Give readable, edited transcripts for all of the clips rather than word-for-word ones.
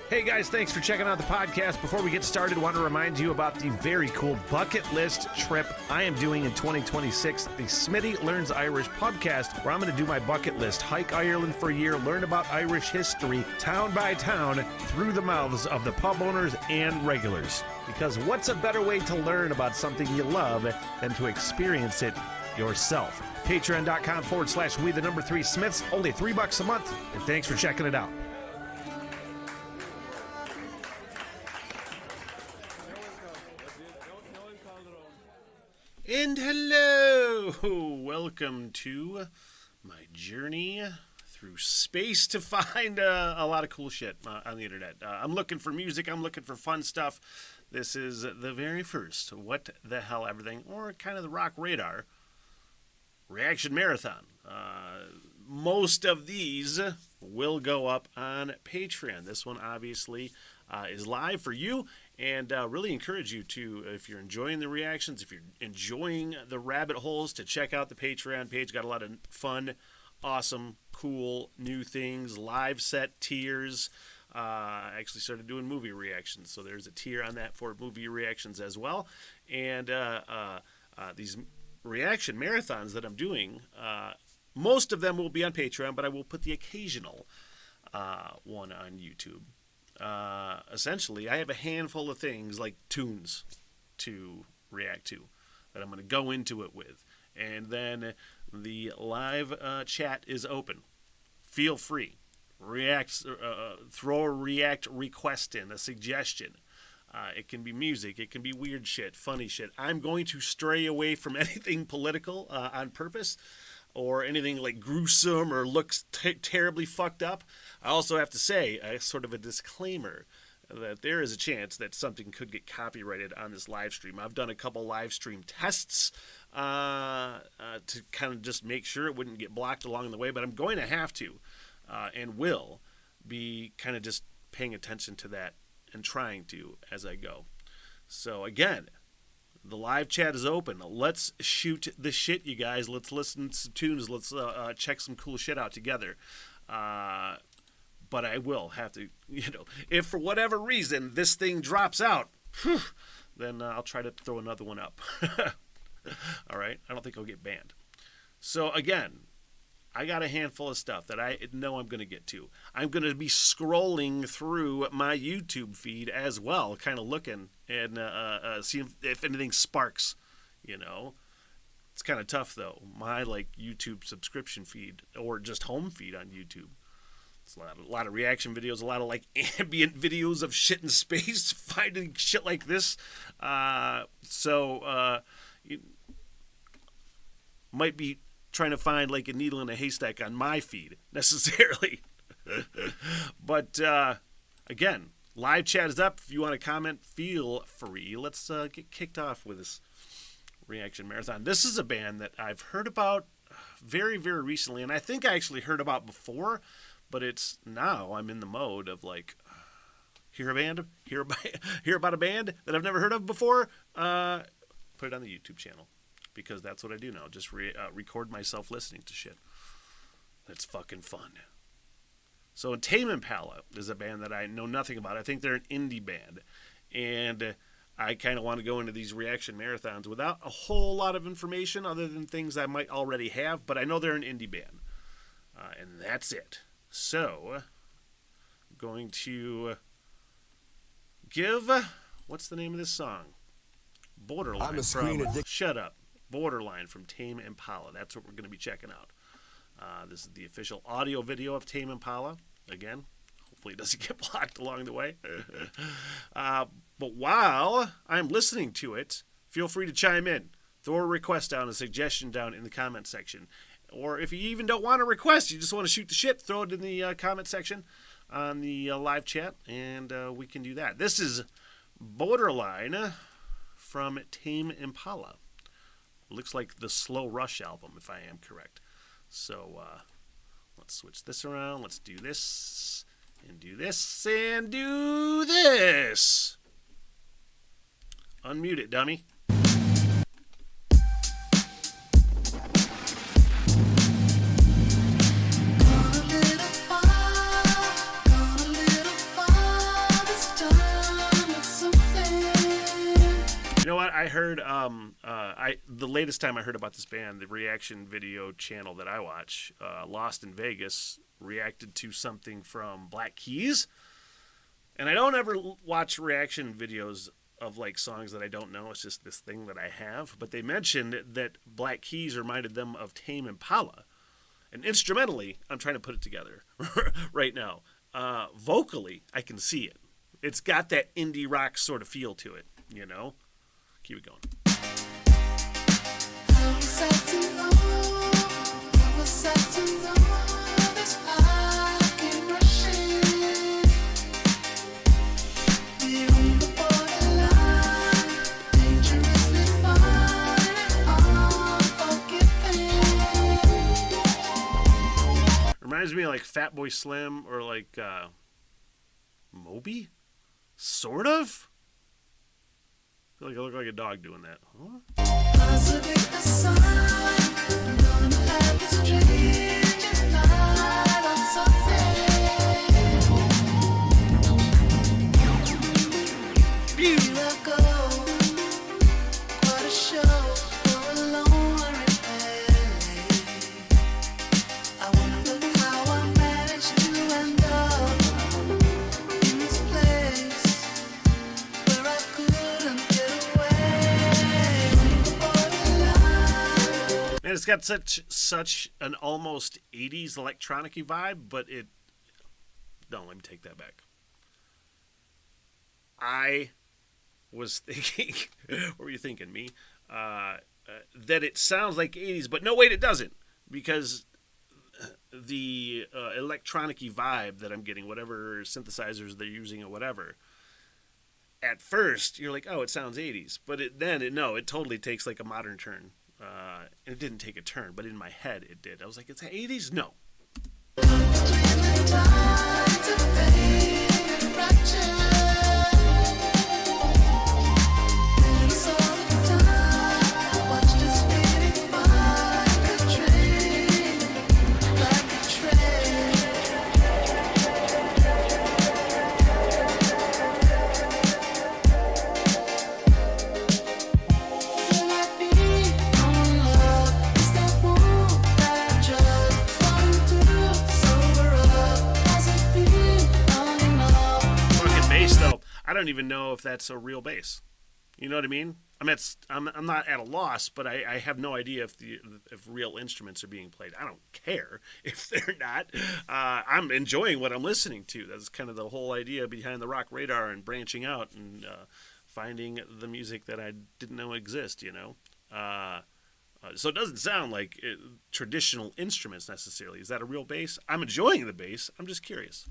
Hey guys, thanks for checking out the podcast. Before we get started, I want to remind you about the very cool bucket list trip I am doing in 2026, the Smitty Learns Irish podcast, where I'm going to do my bucket list, hike Ireland for a year, learn about Irish history, town by town, through the mouths of the pub owners and regulars. Because what's a better way to learn about something you love than to experience it yourself? Patreon.com/we3Smiths, only $3 a month, and thanks for checking it out. And hello! Welcome to my journey through space to find a lot of cool shit on the internet. I'm looking for music, I'm looking for fun stuff. This is the very first What the Hell Everything, or kind of the Rock Radar, reaction marathon. Most of these will go up on Patreon. This one obviously is live for you, and really encourage you to, if you're enjoying the reactions, if you're enjoying the rabbit holes, to check out the Patreon page. Got a lot of fun, awesome, cool new things, live set tiers. I actually started doing movie reactions, so there's a tier on that for movie reactions as well. And these reaction marathons that I'm doing, most of them will be on Patreon, but I will put the occasional one on YouTube. Essentially, I have a handful of things like tunes to react to that I'm going to go into it with. And then the live chat is open. Feel free. Throw a react request in, a suggestion. It can be music. It can be weird shit, funny shit. I'm going to stray away from anything political on purpose, or anything like gruesome or looks terribly fucked up. I also have to say, sort of a disclaimer, that there is a chance that something could get copyrighted on this live stream. I've done a couple live stream tests to kind of just make sure it wouldn't get blocked along the way, but I'm going to have to and will be kind of just paying attention to that and trying to as I go. So again, the live chat is open. Let's shoot the shit, you guys. Let's listen to some tunes. Let's check some cool shit out together. But I will have to, if for whatever reason this thing drops out, then I'll try to throw another one up. All right? I don't think I'll get banned. So again, I got a handful of stuff that I know I'm going to get to. I'm going to be scrolling through my YouTube feed as well, kind of looking and seeing if anything sparks, It's kind of tough, though. My, YouTube subscription feed, or just home feed on YouTube, it's a lot of reaction videos, a lot of, ambient videos of shit in space, finding shit like this. You might be trying to find a needle in a haystack on my feed necessarily. But again, live chat is up. If you want to comment, feel free. Let's get kicked off with this reaction marathon. This is a band that I've heard about very, very recently, and I think I actually heard about before, but it's now I'm in the mode of hear about a band that I've never heard of before, put it on the YouTube channel. Because that's what I do now. Just record myself listening to shit. It's fucking fun. So Tame Impala is a band that I know nothing about. I think they're an indie band. And I kind of want to go into these reaction marathons without a whole lot of information other than things I might already have. But I know they're an indie band. And that's it. So, I'm going to give... What's the name of this song? Borderline Shut Up. Borderline from Tame Impala. That's what we're going to be checking out. This is the official audio video of Tame Impala. Again, hopefully it doesn't get blocked along the way. But while I'm listening to it, feel free to chime in. Throw a request down, a suggestion down in the comment section. Or if you even don't want a request, you just want to shoot the shit, throw it in the comment section on the live chat, and we can do that. This is Borderline from Tame Impala. Looks like the Slow Rush album, if I am correct. So, let's switch this around. Let's do this, and do this, and do this. Unmute it, dummy. the latest time I heard about this band, the reaction video channel that I watch, Lost in Vegas, reacted to something from Black Keys. And I don't ever watch reaction videos of like songs that I don't know. It's just this thing that I have. But they mentioned that Black Keys reminded them of Tame Impala. And instrumentally, I'm trying to put it together right now. Vocally, I can see it. It's got that indie rock sort of feel to it, you know? Keep it going. Reminds me of like Fatboy Slim or like Moby? Sort of? I feel like I look like a dog doing that. Huh? And it's got such an almost 80s electronic-y vibe, but it... No, let me take that back. I was thinking... What were you thinking, me? That it sounds like 80s, but no, wait, it doesn't. Because the electronic-y vibe that I'm getting, whatever synthesizers they're using or whatever, at first, you're like, oh, it sounds 80s. But it totally takes like a modern turn. And it didn't take a turn, but in my head it did. I was like, it's 80s? No. I don't even know if that's a real bass. You know what I mean? I'm not at a loss, but I have no idea if real instruments are being played. I don't care if they're not. I'm enjoying what I'm listening to. That's kind of the whole idea behind the Rock Radar and branching out and finding the music that I didn't know exist, you know? So it doesn't sound like traditional instruments necessarily. Is that a real bass? I'm enjoying the bass. I'm just curious.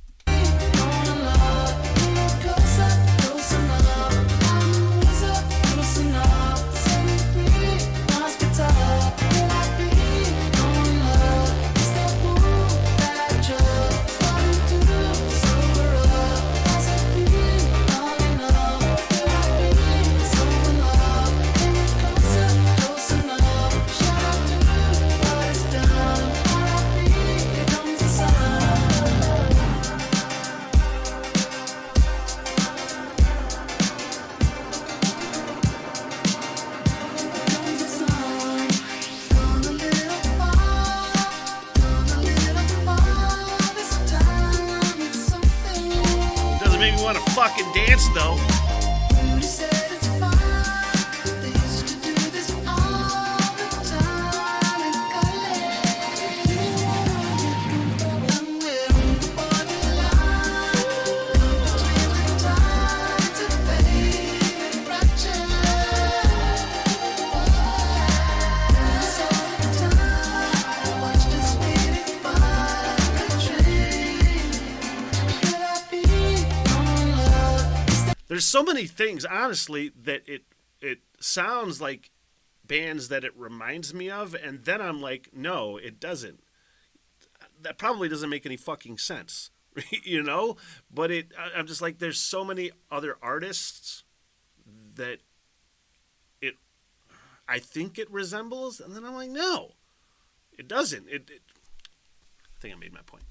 Want to fucking dance though. There's so many things, honestly, that it sounds like bands that it reminds me of, and then I'm like, no, it doesn't. That probably doesn't make any fucking sense, you know? But I'm just like, there's so many other artists that I think it resembles, and then I'm like, no, it doesn't. I think I made my point.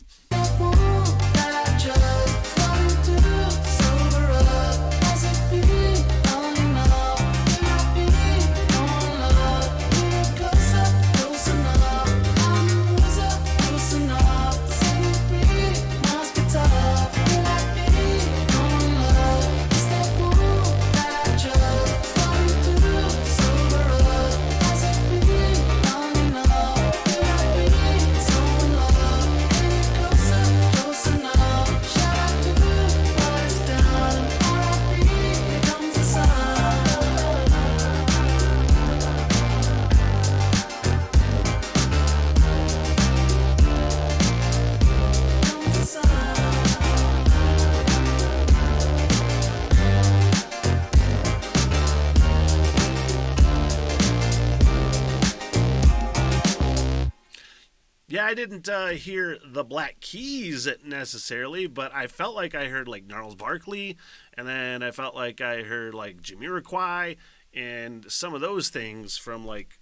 Yeah, I didn't hear the Black Keys necessarily, but I felt like I heard like Gnarls Barkley, and then I felt like I heard like Jamiroquai, and some of those things from like,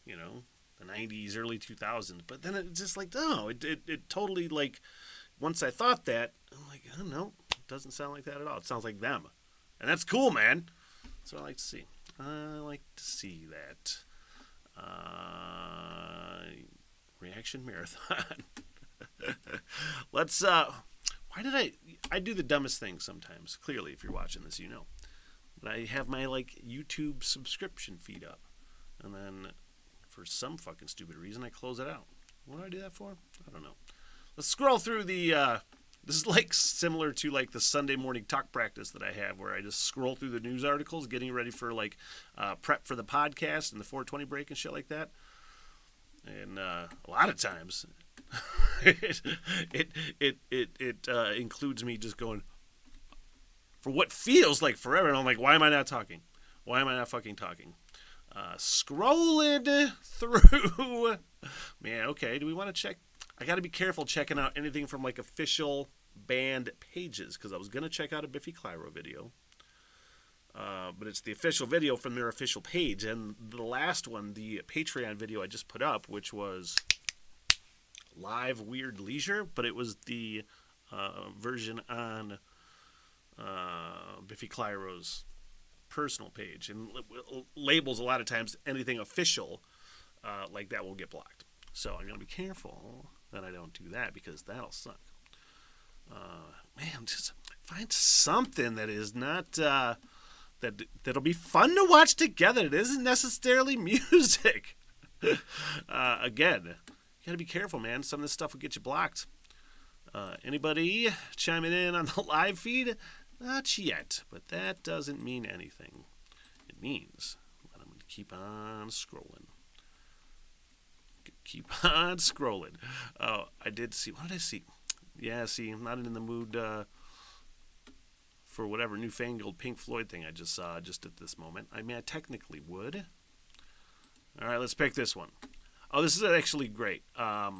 you know, the 90s, early 2000s. But then it just like, no, it totally like, once I thought that, I'm like, oh no, it doesn't sound like that at all. It sounds like them. And that's cool, man. That's what I like to see. I like to see that. Reaction marathon. Let's, why did I do the dumbest thing sometimes. Clearly, if you're watching this, you know. But I have my, like, YouTube subscription feed up. And then, for some fucking stupid reason, I close it out. What do I do that for? I don't know. Let's scroll through the, this is like similar to like the Sunday morning talk practice that I have where I just scroll through the news articles, getting ready for like prep for the podcast and the 420 break and shit like that. And a lot of times it includes me just going for what feels like forever. And I'm like, why am I not talking? Why am I not fucking talking? Scrolling through. Man, okay, do we want to check? I got to be careful checking out anything from like official band pages because I was going to check out a Biffy Clyro video. But it's the official video from their official page. And the last one, the Patreon video I just put up, which was Live Weird Leisure, but it was the version on Biffy Clyro's personal page. And labels a lot of times anything official like that will get blocked. So I'm going to be careful that I don't do that because that'll suck. Man, just find something that is not that'll be fun to watch together. It isn't necessarily music. Again, you got to be careful, man. Some of this stuff will get you blocked. Anybody chiming in on the live feed? Not yet, but that doesn't mean anything. It means that I'm going to keep on scrolling. Keep on scrolling. Oh, I did see. What did I see? Yeah, see, I'm not in the mood for whatever newfangled Pink Floyd thing I just saw just at this moment. I mean, I technically would. All right, let's pick this one. Oh, this is actually great. I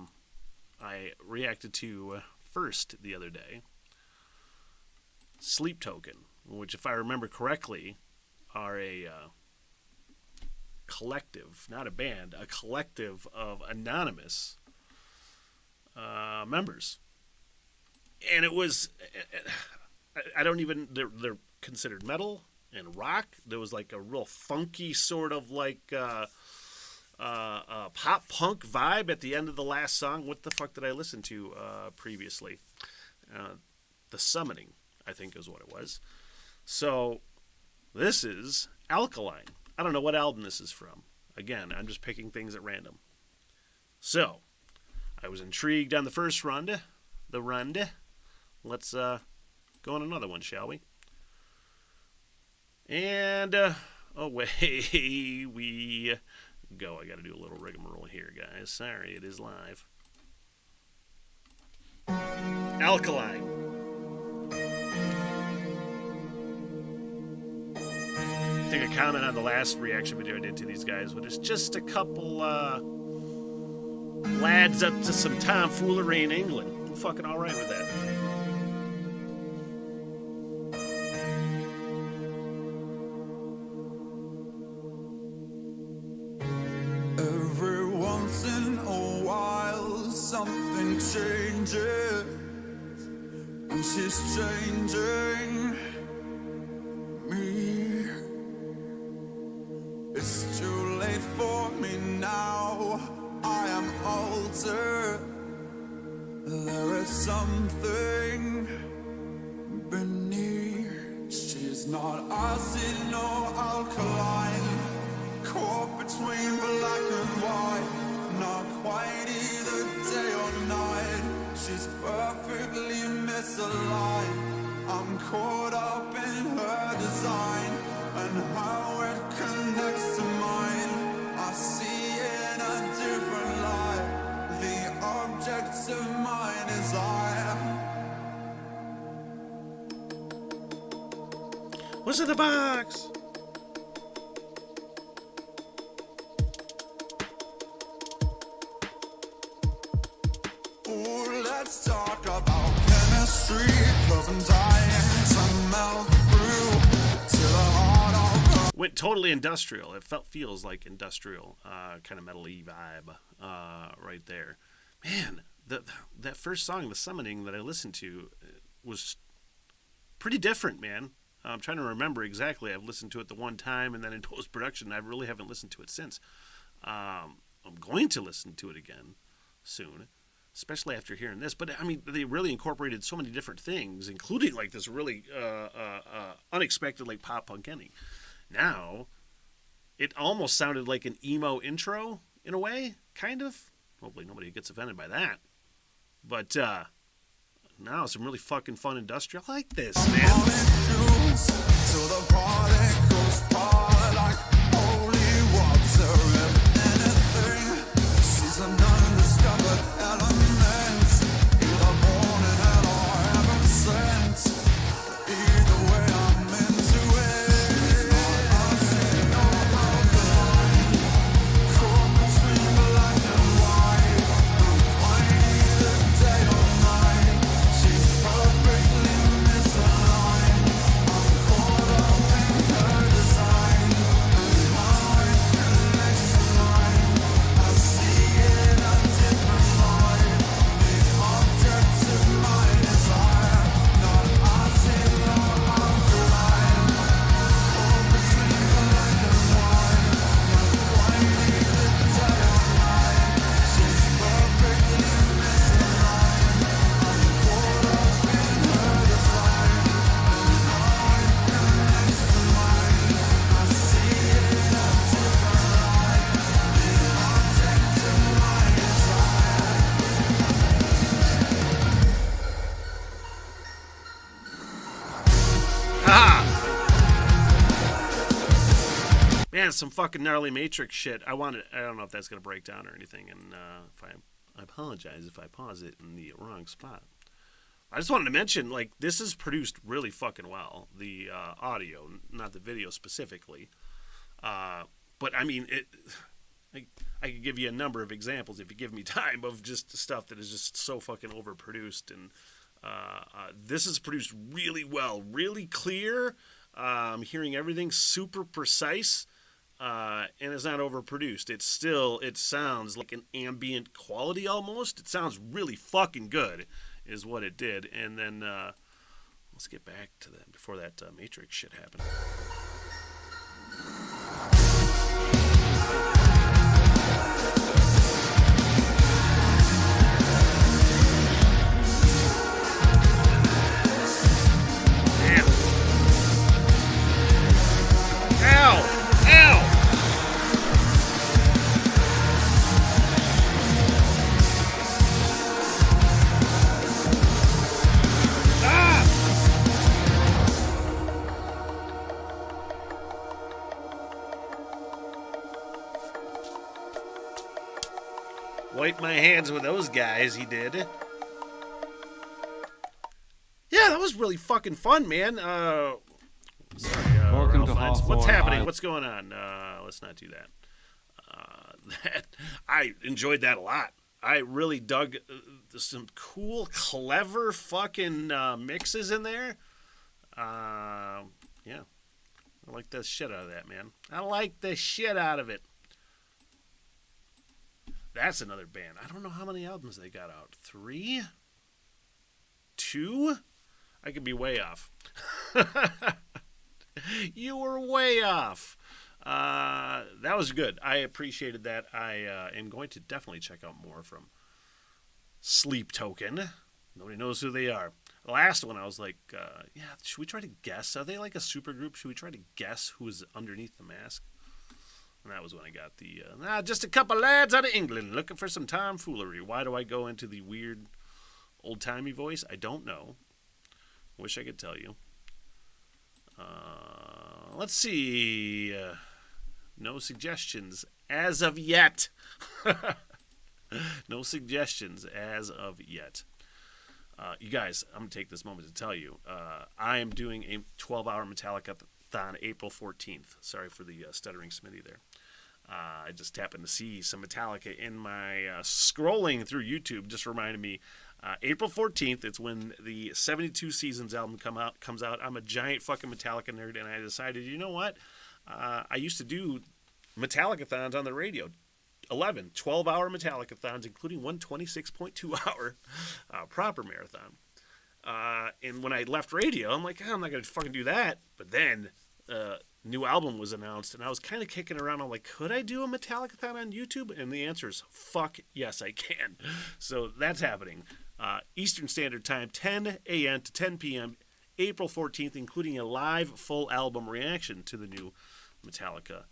reacted to first the other day. Sleep Token, which, if I remember correctly, are a collective, not a band, a collective of anonymous members. And it was, I don't even, they're considered metal and rock. There was like a real funky sort of like pop punk vibe at the end of the last song. What the fuck did I listen to previously? The Summoning, I think is what it was. So this is Alkaline. I don't know what album this is from. Again, I'm just picking things at random. So, I was intrigued on the first run. Let's go on another one, shall we? And away we go. I got to do a little rigmarole here, guys. Sorry, it is live. Alkaline. I think a comment on the last reaction video I did to these guys, but it's just a couple lads up to some tomfoolery in England. I'm fucking all right with that. Every once in a while something changes, and she's changing me. It's too late for me now, I am altered. There is something beneath. She's not acid nor alkaline, caught between black and white, not quite either day or night. She's perfectly misaligned. I'm caught up in her design and how it connects to mine. I see in a different light the objects of my desire. What's in the box? went totally industrial. It feels like industrial, kind of metal-y vibe right there. Man, that first song, The Summoning, that I listened to was pretty different, man. I'm trying to remember exactly. I've listened to it the one time, and then in post-production, I really haven't listened to it since. I'm going to listen to it again soon, especially after hearing this. But, I mean, they really incorporated so many different things, including, like, this really unexpected, like, pop-punk ending. Now, it almost sounded like an emo intro, in a way, kind of. Hopefully nobody gets offended by that. But, now some really fucking fun industrial. I like this, man. Man, some fucking gnarly Matrix shit. I don't know if that's going to break down or anything, and I apologize if I pause it in the wrong spot. I just wanted to mention, like, this is produced really fucking well. The audio, not the video specifically. But, I mean, I could give you a number of examples, if you give me time, of just stuff that is just so fucking overproduced. And this is produced really well, really clear. I'm hearing everything super precise. And it's not overproduced. It sounds like an ambient quality almost. It sounds really fucking good, is what it did. And then, let's get back to that before that Matrix shit happened. Damn. Ow! Ow! Wipe my hands with those guys, he did. Yeah, that was really fucking fun, man. Sorry, Welcome to Hawthorne what's happening? Island. What's going on? Let's not do that. I enjoyed that a lot. I really dug some cool, clever fucking mixes in there. Yeah. I like the shit out of that, man. I like the shit out of it. That's another band. I don't know how many albums they got out. 3? 2? I could be way off. You were way off. That was good. I appreciated that. I am going to definitely check out more from Sleep Token. Nobody knows who they are. The last one, I was like, yeah, should we try to guess? Are they like a super group? Should we try to guess who's underneath the mask? And that was when I got the, just a couple lads out of England looking for some tomfoolery. Why do I go into the weird old-timey voice? I don't know. Wish I could tell you. Let's see. No suggestions as of yet. No suggestions as of yet. You guys, I'm going to take this moment to tell you. I am doing a 12-hour Metallica-thon April 14th. Sorry for the stuttering Smitty there. I just happened to see some Metallica in my scrolling through YouTube. Just reminded me, April 14th, it's when the 72 Seasons album comes out. I'm a giant fucking Metallica nerd, and I decided, you know what? I used to do Metallica-thons on the radio. 12-hour Metallica-thons, including one 26.2-hour proper marathon. And when I left radio, I'm like, I'm not going to fucking do that. But then new album was announced, and I was kind of kicking around. I'm like, could I do a Metallica-thon on YouTube? And the answer is, fuck yes, I can. So that's happening. Eastern Standard Time, 10 a.m. to 10 p.m., April 14th, including a live full album reaction to the new Metallica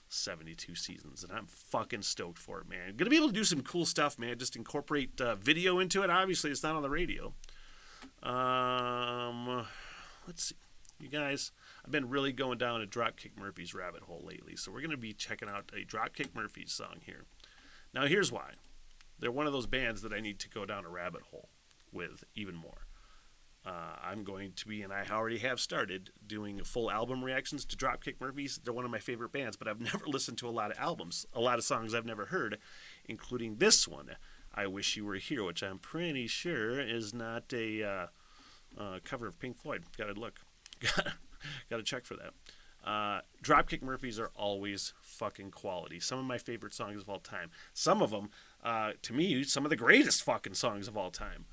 72 Seasons, and I'm fucking stoked for it, man. Gonna be able to do some cool stuff, man. Just incorporate video into it. Obviously, it's not on the radio. Let's see. You guys, I've been really going down a Dropkick Murphys rabbit hole lately, so we're gonna be checking out a Dropkick Murphys song here. Now, here's why. They're one of those bands that I need to go down a rabbit hole with even more. I'm going to be, and I already have started, doing full album reactions to Dropkick Murphys. They're one of my favorite bands, but I've never listened to a lot of albums, a lot of songs I've never heard, including this one, I Wish You Were Here, which I'm pretty sure is not a cover of Pink Floyd. Gotta look. Gotta check for that. Dropkick Murphys are always fucking quality. Some of my favorite songs of all time. Some of them, to me, some of the greatest fucking songs of all time.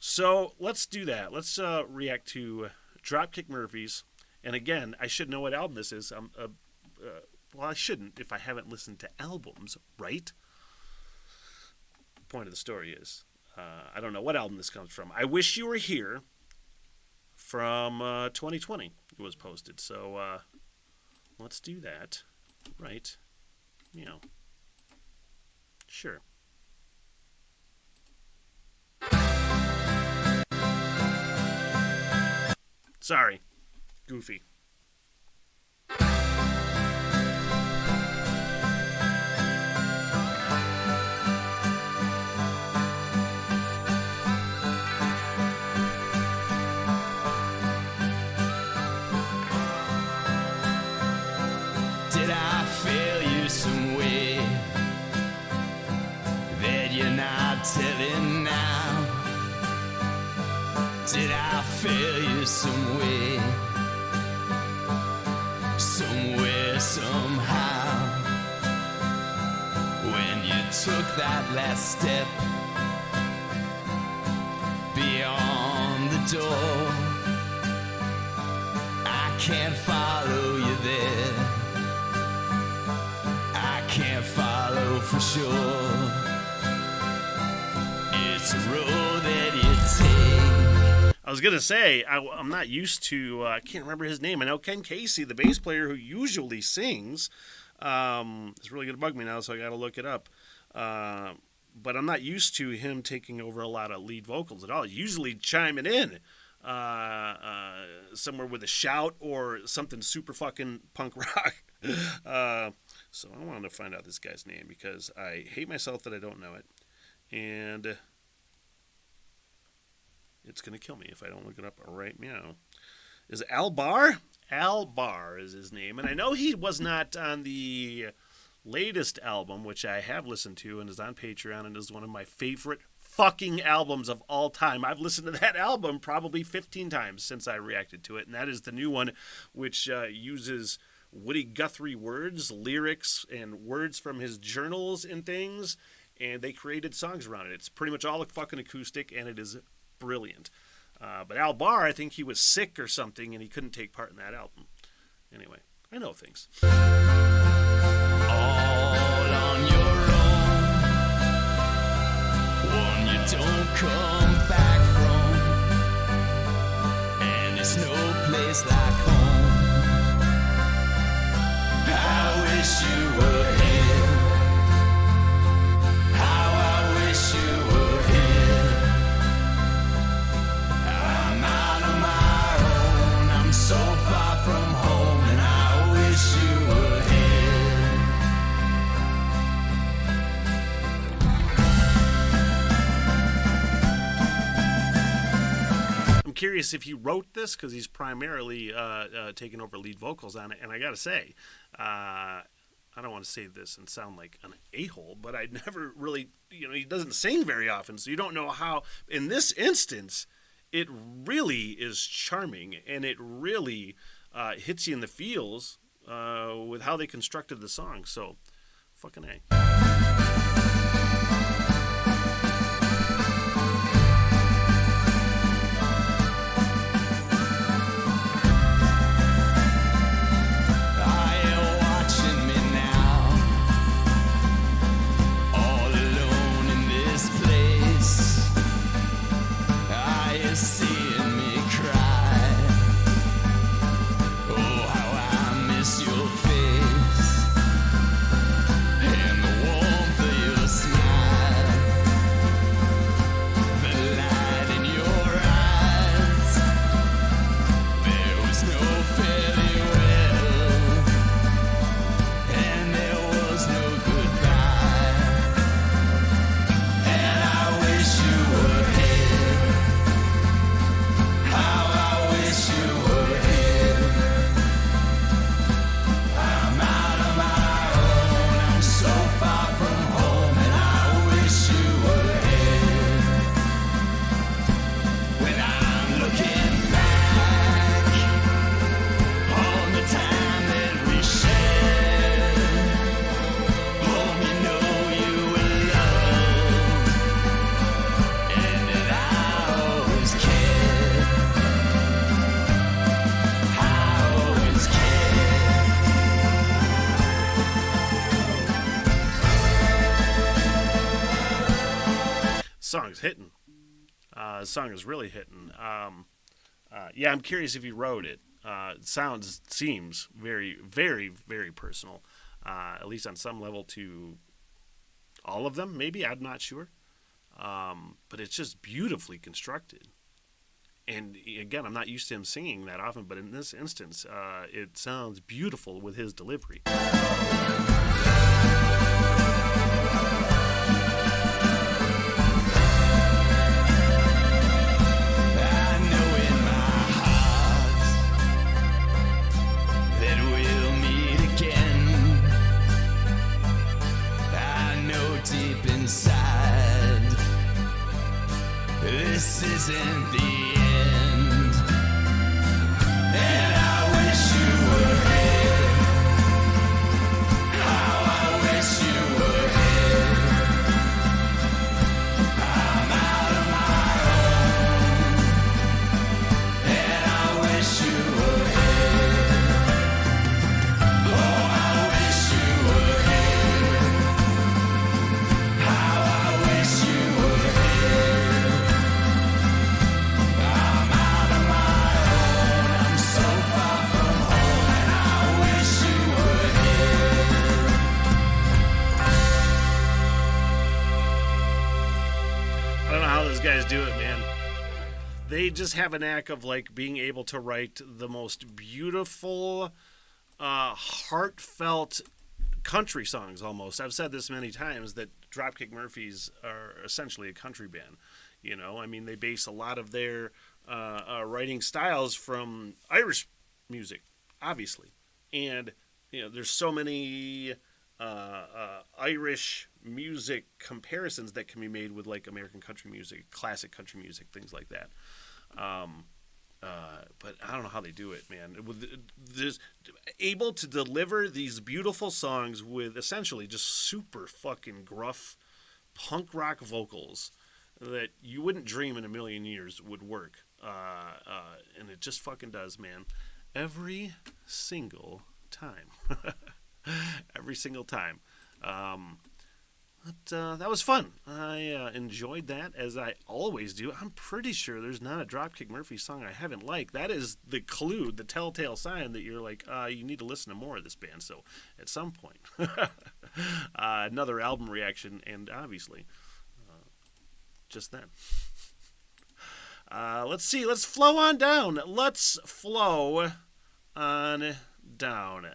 So let's do that. Let's react to Dropkick Murphys. And again, I should know what album this is. Well, I shouldn't if I haven't listened to albums, right? The point of the story is, I don't know what album this comes from. I Wish You Were Here from 2020. It was posted. So let's do that. Right. You know. Sure. Sorry. Goofy. Did I fail you some way that you're not telling now? Did I fail you some way, somewhere, somehow? When you took that last step beyond the door, I can't follow you there. I can't follow for sure. It's a road that you take. I was going to say, I'm not used to, I can't remember his name. I know Ken Casey, the bass player who usually sings, it's really going to bug me now, so I got to look it up. But I'm not used to him taking over a lot of lead vocals at all. Usually chiming in somewhere with a shout or something super fucking punk rock. So I wanted to find out this guy's name because I hate myself that I don't know it. And it's going to kill me if I don't look it up right now. Is it Al Barr? Al Barr is his name. And I know he was not on the latest album, which I have listened to and is on Patreon and is one of my favorite fucking albums of all time. I've listened to that album probably 15 times since I reacted to it. And that is the new one, which uses Woody Guthrie words, lyrics, and words from his journals and things. And they created songs around it. It's pretty much all fucking acoustic, and it is brilliant. But Al Barr, I think he was sick or something, and he couldn't take part in that album. Anyway, I know things. All on your own, one you don't come back from, and it's no place like home. I wish you were here. How I wish you were here. I'm out on my own. I'm so far from home, and I wish you were here. I'm curious if he wrote this because he's primarily taking over lead vocals on it. And I got to say, I don't want to say this and sound like an a-hole, but I never really, he doesn't sing very often, so you don't know how. In this instance, it really is charming, and it really hits you in the feels with how they constructed the song. So, fucking A. Song's hitting. The song is really hitting. Yeah, I'm curious if he wrote it. It seems very, very, very personal, at least on some level to all of them. Maybe, I'm not sure. But it's just beautifully constructed. And again, I'm not used to him singing that often, but in this instance, it sounds beautiful with his delivery. This isn't the end, and I wish you were here. How I wish you were here. I'm out of my own, and I wish you were here. Oh, I wish you were here. How I wish you were here. Guys do it, man. They just have a knack of like being able to write the most beautiful, heartfelt country songs. Almost, I've said this many times that Dropkick Murphys are essentially a country band. You know, I mean, they base a lot of their writing styles from Irish music, obviously, and you know, there's so many Irish music comparisons that can be made with like American country music, classic country music, things like that. But I don't know how they do it, man. There's able to deliver these beautiful songs with essentially just super fucking gruff punk rock vocals that you wouldn't dream in a million years would work. And it just fucking does, man. Every single time. Every single time. But that was fun. I enjoyed that, as I always do. I'm pretty sure there's not a Dropkick Murphys song I haven't liked. That is the clue, the telltale sign that you're like, you need to listen to more of this band. So at some point, another album reaction, and obviously, just then. Let's see. Let's flow on down. Let's flow on down.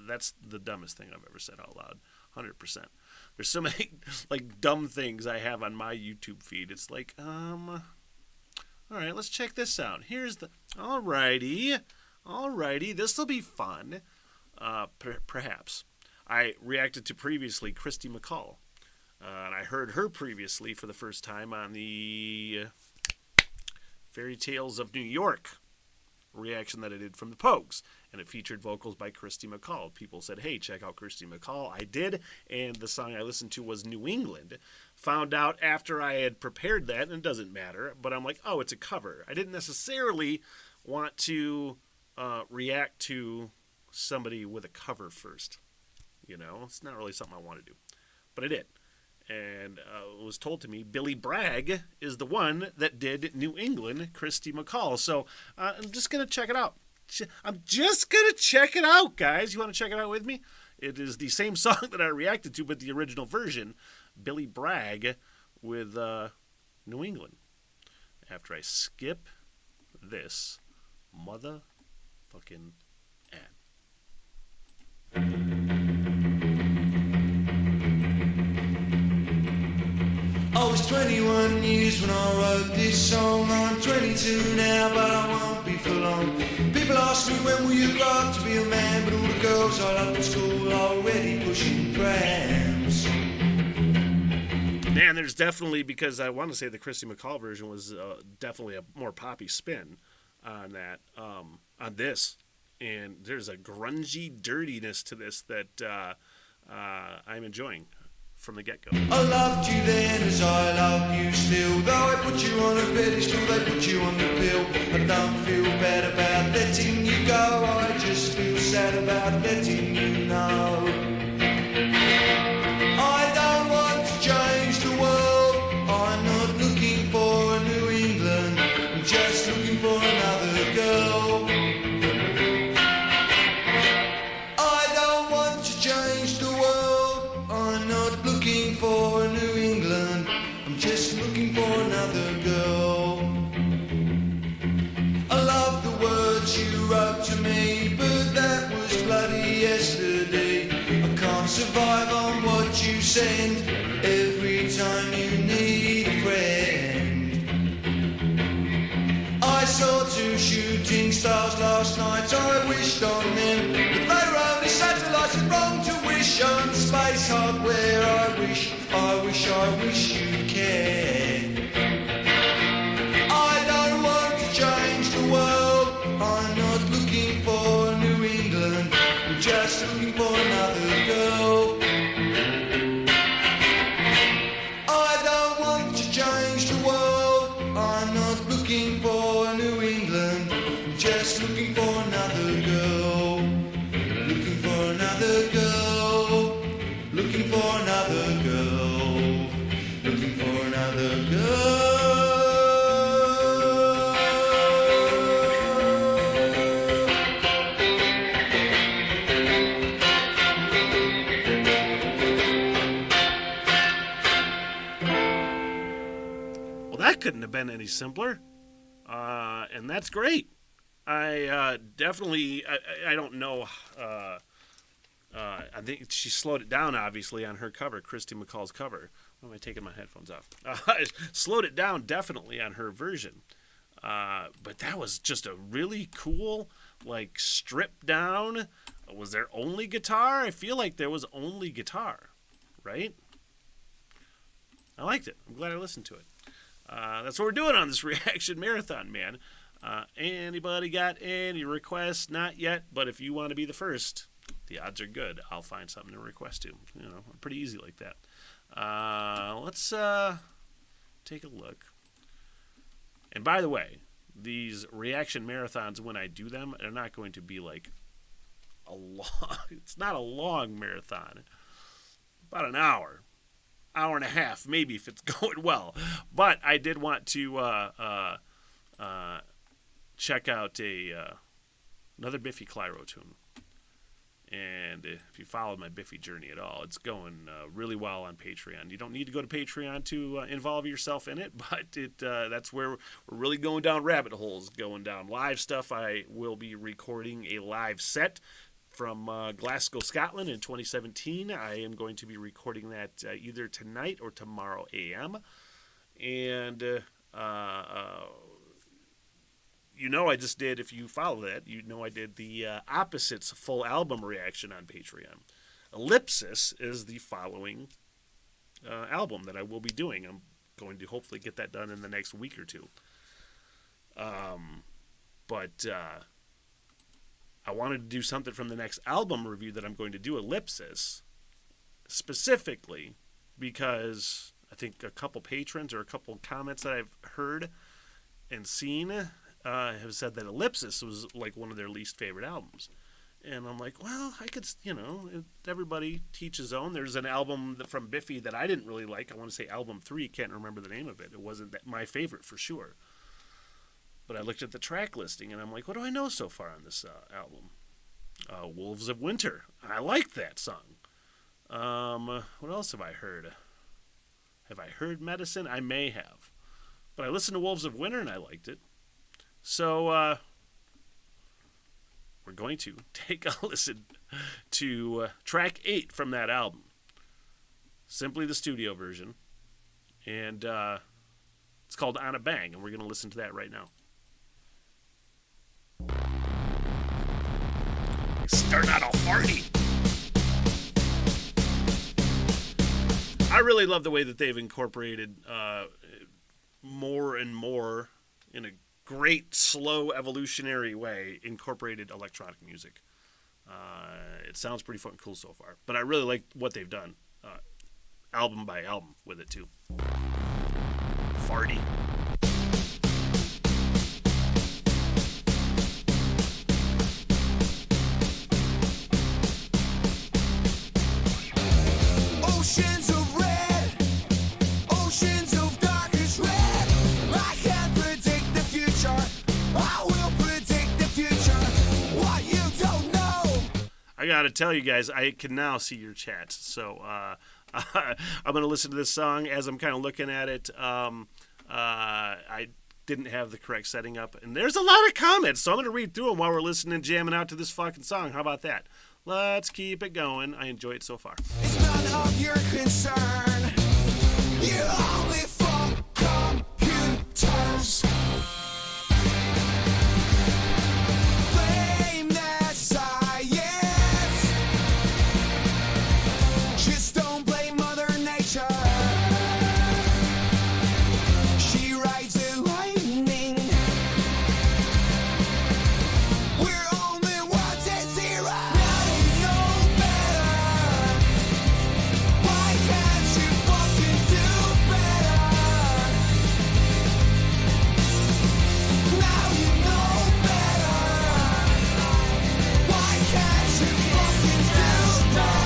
That's the dumbest thing I've ever said out loud. 100%. There's so many like dumb things I have on my YouTube feed. It's like, all right, let's check this out. Here's the, alrighty, this will be fun. Perhaps. I reacted to previously Christy McCall, and I heard her previously for the first time on the Fairy Tales of New York reaction that I did from the Pogues, and it featured vocals by Christy McCall. People said, hey, check out Christy McCall. I did, and the song I listened to was New England. Found out after I had prepared that, and it doesn't matter, but I'm like, oh, it's a cover. I didn't necessarily want to react to somebody with a cover first. It's not really something I want to do, but I did. And it was told to me, Billy Bragg is the one that did New England, Christy McCall. So I'm just going to check it out. I'm just going to check it out, guys. You want to check it out with me? It is the same song that I reacted to, but the original version, Billy Bragg with New England. After I skip this motherfucking ad. I was 21 years when I wrote this song. I'm 22 now, but I won't be for long. People ask me when will you grow up to be a man, but all the girls I loved in school are already pushing prams. Man, there's definitely, because I want to say the Christy McCall version was definitely a more poppy spin on that, on this. And there's a grungy dirtiness to this that I'm enjoying from the get-go. I loved you then as I love you still. Though I put you on a pedestal, they put you on the pill. I don't feel bad about letting you go. I just feel sad about letting you know. I don't want to change the world. I'm not looking for a New England. I'm just looking for another girl. I don't want to change the world. I'm not looking for a New England. I'm just looking for another girl. I love the words you wrote to me, but that was bloody yesterday. I can't survive on what you send every time you need a friend. I saw 2 shooting stars last night. I wished on them, but they were only satellites. It's wrong to wish on space hardware. I wish you'd care. I don't want to change the world. I'm not looking for New England. I'm just looking for another girl. I don't want to change the world. I'm not looking for New England. I'm just looking for another girl. Looking for another girl. Looking for another girl. Looking for another girl. Well, that couldn't have been any simpler. And that's great. I definitely, I don't know. I think she slowed it down, obviously, on her cover, Christy McCall's cover. Why am I taking my headphones off? Slowed it down, definitely, on her version. But that was just a really cool, like, stripped down. Was there only guitar? I feel like there was only guitar, right? I liked it. I'm glad I listened to it. That's what we're doing on this reaction marathon, man. Anybody got any requests? Not yet, but if you want to be the first, the odds are good. I'll find something to request to. I'm pretty easy like that. Let's take a look. And by the way, these reaction marathons, when I do them, they're not going to be like a long, it's not a long marathon. About an hour and a half, maybe, if it's going well. But I did want to check out another Biffy Clyro tune. And if you followed my Biffy journey at all, it's going really well on Patreon. You don't need to go to Patreon to involve yourself in it, but that's where we're really going down rabbit holes, going down live stuff. I will be recording a live set from Glasgow, Scotland in 2017. I am going to be recording that either tonight or tomorrow a.m. And I just did, if you follow that, I did the Opposites full album reaction on Patreon. Ellipsis is the following album that I will be doing. I'm going to hopefully get that done in the next week or two. But I wanted to do something from the next album review that I'm going to do, Ellipsis, specifically because I think a couple patrons or a couple comments that I've heard and seen have said that Ellipsis was like one of their least favorite albums. And I'm like, well, I could, everybody teach his own. There's an album from Biffy that I didn't really like. I want to say album 3. Can't remember the name of it. It wasn't my favorite for sure. But I looked at the track listing, and I'm like, what do I know so far on this album? Wolves of Winter. I like that song. What else have I heard? Have I heard Medicine? I may have. But I listened to Wolves of Winter, and I liked it. So, we're going to take a listen to track 8 from that album. Simply the studio version. And it's called On a Bang, and we're going to listen to that right now. Starting out all farty. I really love the way that they've incorporated more and more in a great, slow, evolutionary way, incorporated electronic music. It sounds pretty fucking cool so far. But I really like what they've done, album by album, with it too. Farty. Oceans of red, oceans of darkest red. I can't predict the future. I will predict the future. What you don't know. I gotta tell you guys, I can now see your chats. So I'm gonna listen to this song as I'm kind of looking at it. I didn't have the correct setting up, and there's a lot of comments, so I'm gonna read through them while we're listening and jamming out to this fucking song. How about that? Let's keep it going. I enjoy it so far. It's none of your concern. You're only from computers. Blame the science. Just don't blame Mother Nature. She rides the lightning. We're only 1 to 0. Now you know better. Why can't you fucking do better? Now you know better. Why can't you fucking do better?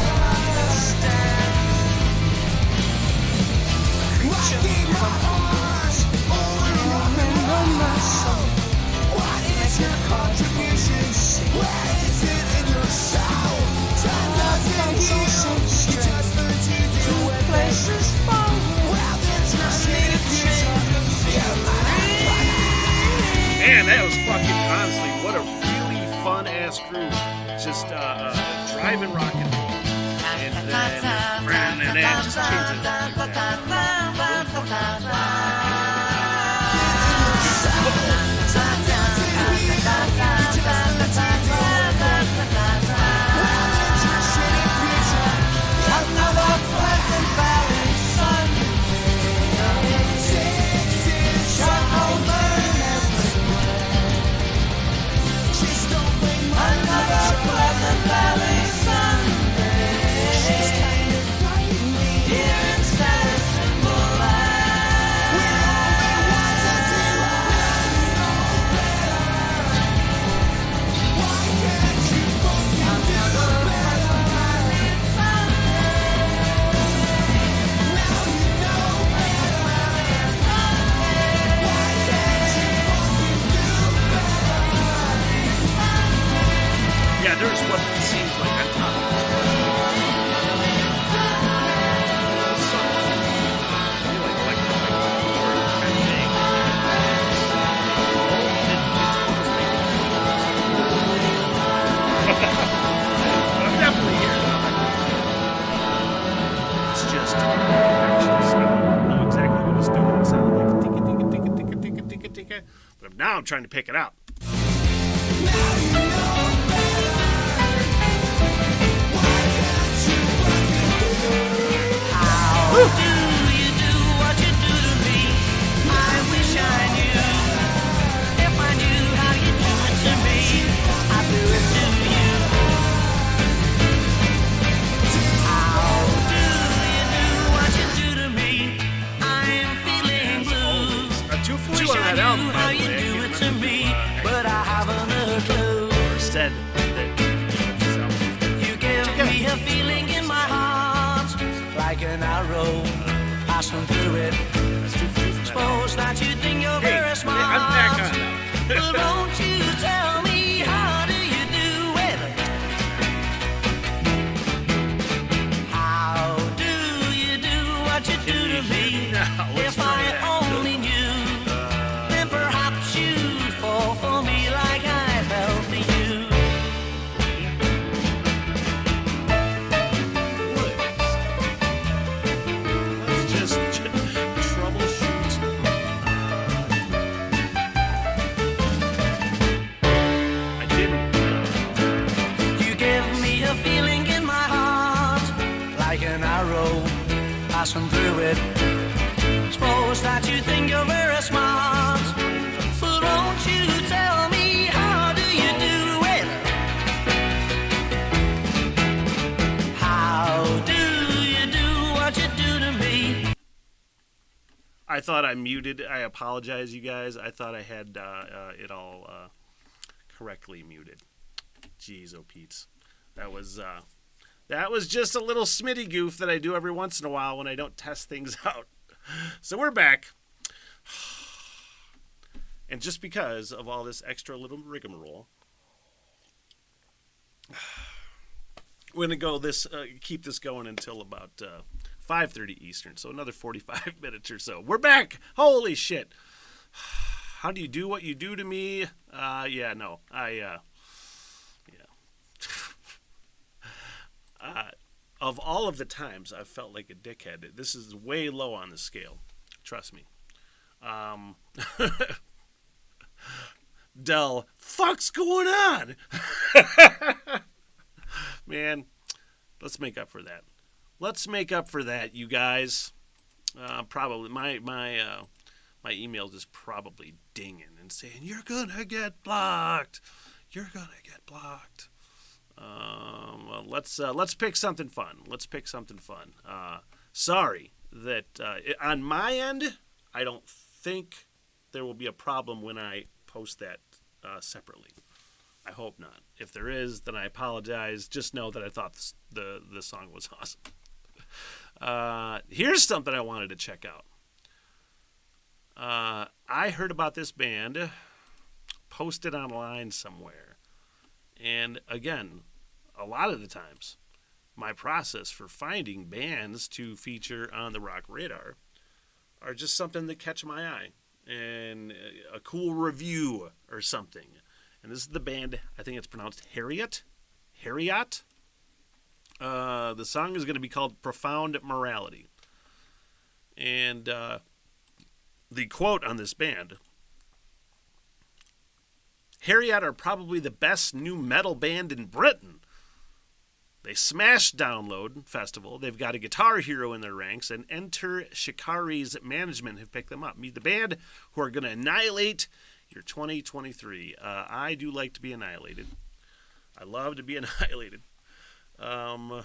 I gave my heart over rock and roll. What is your contribution? Where is it in your soul? Time doesn't heal. You just learn to do it. Well, there's your shitty future. Man, that was fucking, honestly, what a really fun ass groove. Just driving rock and roll. And then just changes it up like that. Yeah, there's what seems like on top of this. I feel like electronic keyboard kind of thing. But I'm definitely here. It's just perfectionist. I don't know exactly what it's doing. It sounded like ticka ticka ticka ticka ticka ticka ticka. But now I'm trying to pick it out. road, passing through it. Suppose that you think you're very smart. I'm back on now. Well, won't you tell me, how do you do it? How do you do what you do to me? If I only knew, then perhaps you'd fall for me like I fell for you. Let's just troubleshoot. I didn't. You give me a feeling in my heart, like an arrow passing through it. Suppose that you think you're very smart, but won't you tell me, how do you do it? How do you do what you do to me? I thought I muted. I apologize, you guys. I thought I had it all correctly muted. Jeez, oh Pete's. That was just a little Smitty goof that I do every once in a while when I don't test things out. So we're back. And just because of all this extra little rigmarole, we're going to keep this going until about 5:30 Eastern, so another 45 minutes or so. We're back! Holy shit! How do you do what you do to me? Of all of the times I've felt like a dickhead, this is way low on the scale. Trust me. Dell, fuck's going on? Man, let's make up for that. Let's make up for that, you guys. Probably my email is probably dinging and saying, "You're gonna get blocked. You're gonna get blocked." Well, let's pick something fun. Sorry that on my end, I don't think there will be a problem when I post that separately. I hope not. If there is, then I apologize. Just know that I thought the song was awesome. Here's something I wanted to check out. I heard about this band posted online somewhere. And again, a lot of the times, my process for finding bands to feature on the Rock Radar are just something that catch my eye. And a cool review or something. And this is the band, I think it's pronounced Harriet. The song is going to be called Profound Morality. And the quote on this band: Harriet are probably the best new metal band in Britain. They smashed Download Festival. They've got a guitar hero in their ranks, and Enter Shikari's management have picked them up. Meet the band who are going to annihilate your 2023. I do like to be annihilated. I love to be annihilated. I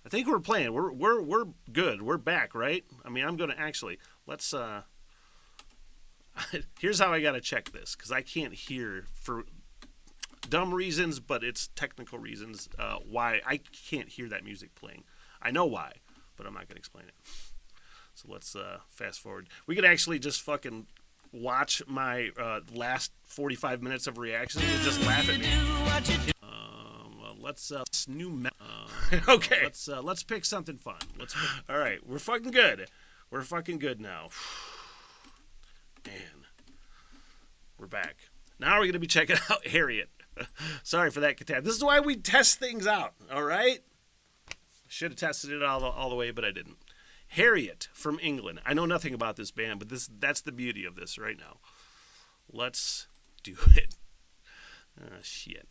think we're playing. We're good. We're back, right? I mean, I'm going to actually let's. Here's how I got to check this, because I can't hear for dumb reasons, but it's technical reasons why I can't hear that music playing. I know why, but I'm not going to explain it. So let's fast forward. We could actually just fucking watch my last 45 minutes of reactions and just laugh at me. Let's okay. Let's pick something fun. All right, we're fucking good. We're fucking good now. Man, we're back. Now we're gonna be checking out Harriet. Sorry for that, Katab. This is why we test things out. All right. Should have tested it all the way, but I didn't. Harriet from England. I know nothing about this band, but that's the beauty of this right now. Let's do it. Shit.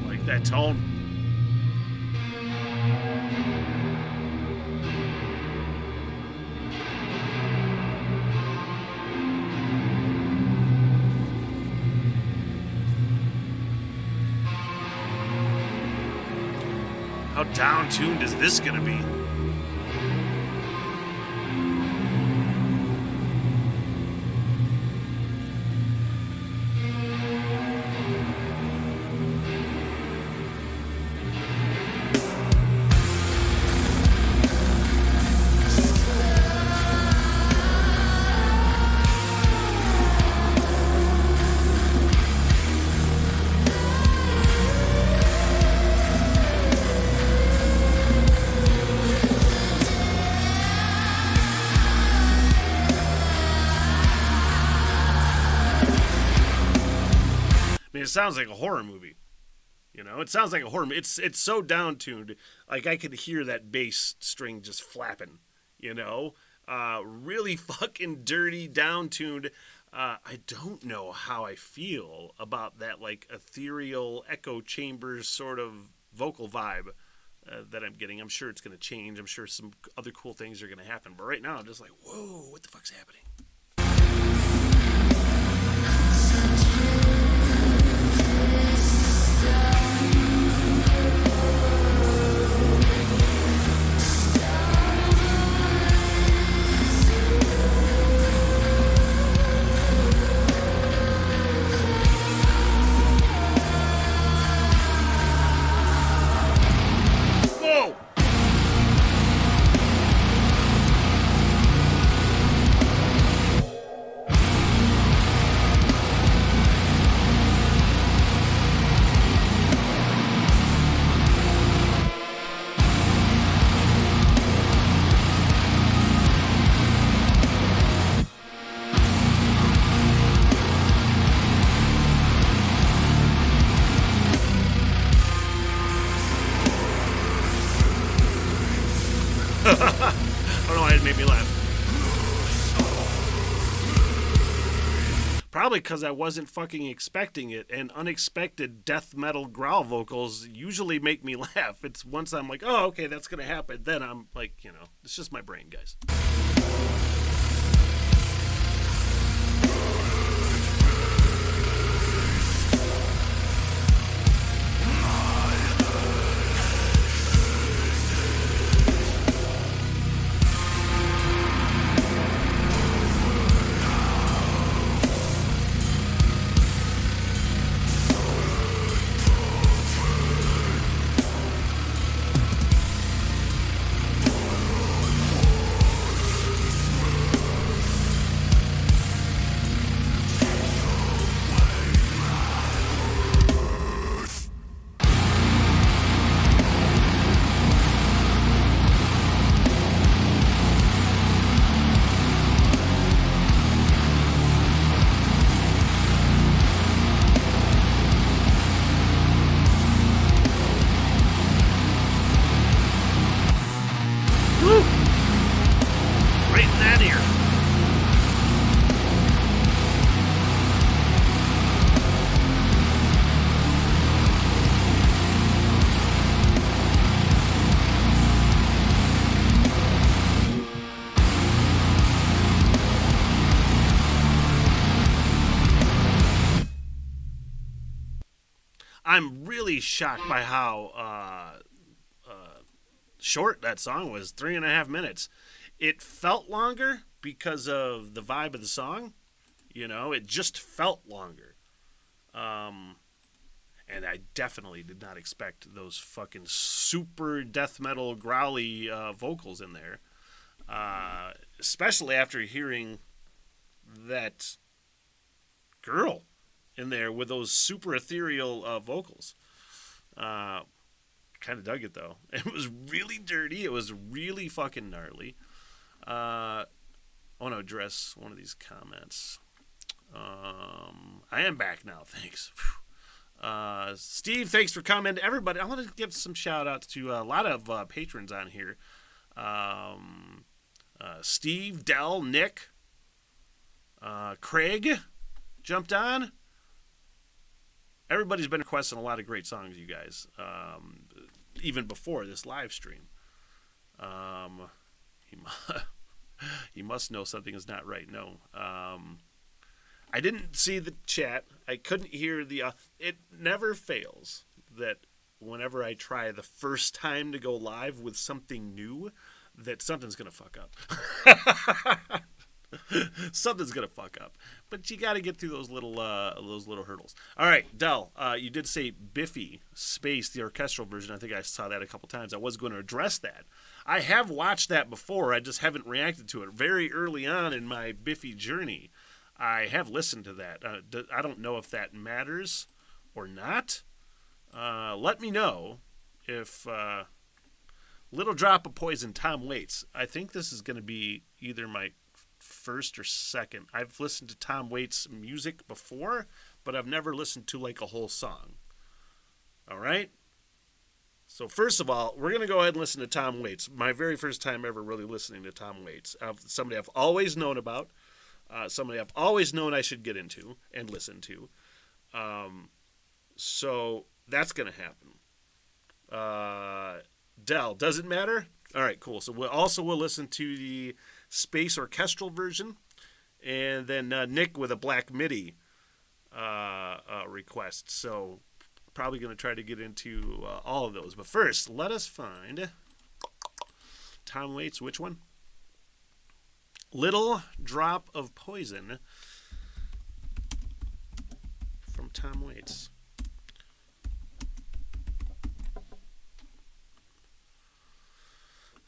Like that tone. How down-tuned is this gonna be? It sounds like a horror movie. You know, it sounds like a horror movie. It's so down-tuned. Like, I could hear that bass string just flapping, you know? Really fucking dirty, down-tuned. I don't know how I feel about that, like, ethereal echo chambers sort of vocal vibe that I'm getting. I'm sure it's going to change. I'm sure some other cool things are going to happen. But right now, I'm just like, whoa, what the fuck's happening? Whoa! I don't know why it made me laugh. Probably because I wasn't fucking expecting it, and unexpected death metal growl vocals usually make me laugh. It's once I'm like, oh, okay, that's gonna happen, then I'm like, you know, it's just my brain, guys. Woo! Right in that ear. I'm really shocked by how short that song was. 3.5 minutes. It felt longer because of the vibe of the song. You know, it just felt longer. And I definitely did not expect those fucking super death metal growly vocals in there. Especially after hearing that girl in there with those super ethereal vocals. Kind of dug it, though. It was really dirty. It was really fucking gnarly. I want to address one of these comments. I am back now. Thanks. Steve, thanks for coming. Everybody, I want to give some shout outs to a lot of patrons on here. Steve, Dell, Nick, Craig jumped on. Everybody's been requesting a lot of great songs, you guys, even before this live stream. He must know something is not right. No. I didn't see the chat. I couldn't hear the... it never fails that whenever I try the first time to go live with something new that something's going to fuck up. Something's going to fuck up. But you got to get through those little hurdles. All right, Del, you did say Biffy Space, the orchestral version. I think I saw that a couple times. I was going to address that. I have watched that before. I just haven't reacted to it. Very early on in my Biffy journey, I have listened to that. I don't know if that matters or not. Let me know if Little Drop of Poison, Tom Waits. I think this is going to be either my first or second. I've listened to Tom Waits music before, but I've never listened to like a whole song. All right? So first of all, we're going to go ahead and listen to Tom Waits. My very first time ever really listening to Tom Waits. Somebody I've always known about. Somebody I've always known I should get into and listen to. So that's going to happen. Del, does it matter? All right, cool. So we'll listen to the Space Orchestral version, and then Nick with a Black MIDI request. So probably going to try to get into all of those. But first, let us find Tom Waits. Which one? Little Drop of Poison from Tom Waits.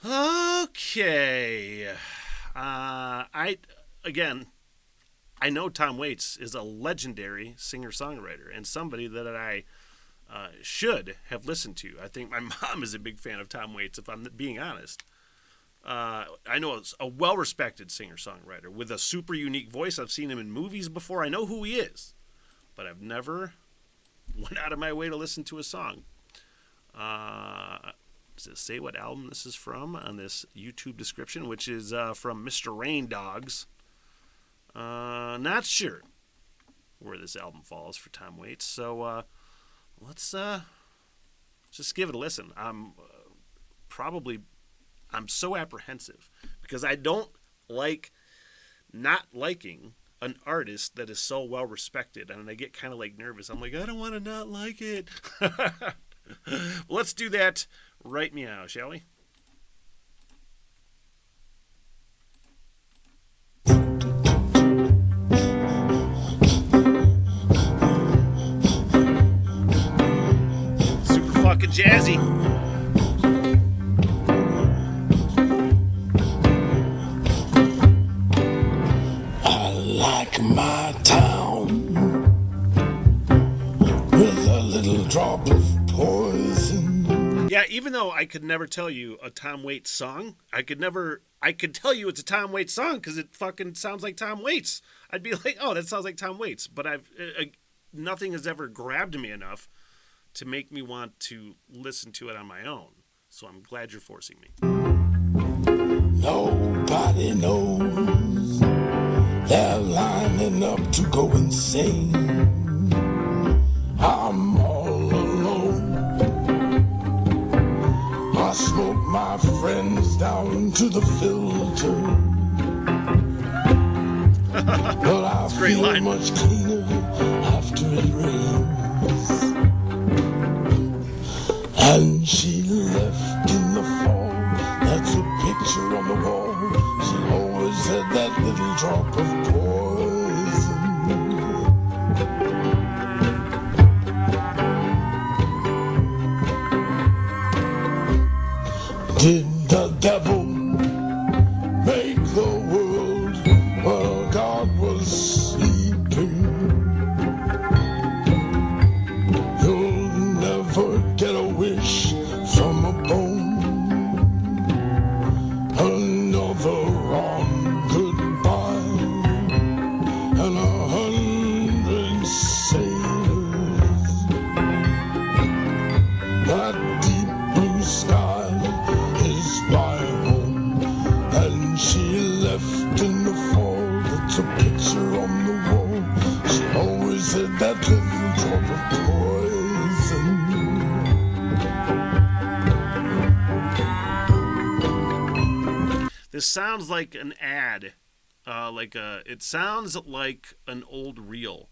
Okay. I know Tom Waits is a legendary singer-songwriter and somebody that I should have listened to. I think my mom is a big fan of Tom Waits, if I'm being honest. I know it's a well-respected singer-songwriter with a super unique voice. I've seen him in movies before. I know who he is, but I've never went out of my way to listen to a song. Does it say what album this is from on this YouTube description, which is from Mr. Rain Dogs? Not sure where this album falls for Tom Waits. So let's just give it a listen. I'm so apprehensive because I don't like not liking an artist that is so well respected, and I get kind of like nervous. I'm like, I don't want to not like it. Let's do that right meow, shall we? Super fucking jazzy. I like my town with a little drop of poison. Yeah, even though I could never tell you a Tom Waits song, I could tell you it's a Tom Waits song because it fucking sounds like Tom Waits. I'd be like, oh, that sounds like Tom Waits. But nothing has ever grabbed me enough to make me want to listen to it on my own. So I'm glad you're forcing me. Nobody knows. They're lining up to go insane. I'm all alone. I smoke my friends down to the filter. But I Great feel line. much cleaner after it rains. And she left in the fall. That's a picture on the wall. She always had that little drop of poison. Did the devil make the world while God was sleeping? You'll never get a wish from a bone. Another wrong goodbye and 100 sailors. That deep blue sky is my home, and she left in the fall. That's a picture on the wall. She always had that little drop of poison. This sounds like an ad. It sounds like an old reel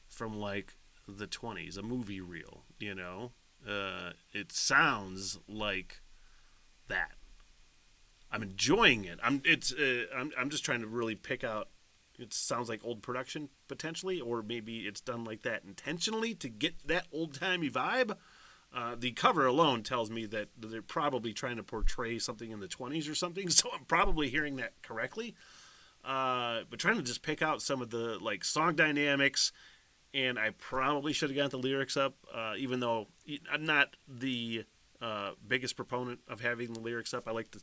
from like the 20s, a movie reel, you know? it sounds like that. I'm enjoying it. I'm just trying to really pick out. It sounds like old production potentially, or maybe it's done like that intentionally to get that old timey vibe. The cover alone tells me that they're probably trying to portray something in the 20s or something. So I'm probably hearing that correctly. But trying to just pick out some of the like song dynamics, and I probably should have got the lyrics up, even though I'm not the biggest proponent of having the lyrics up. I like to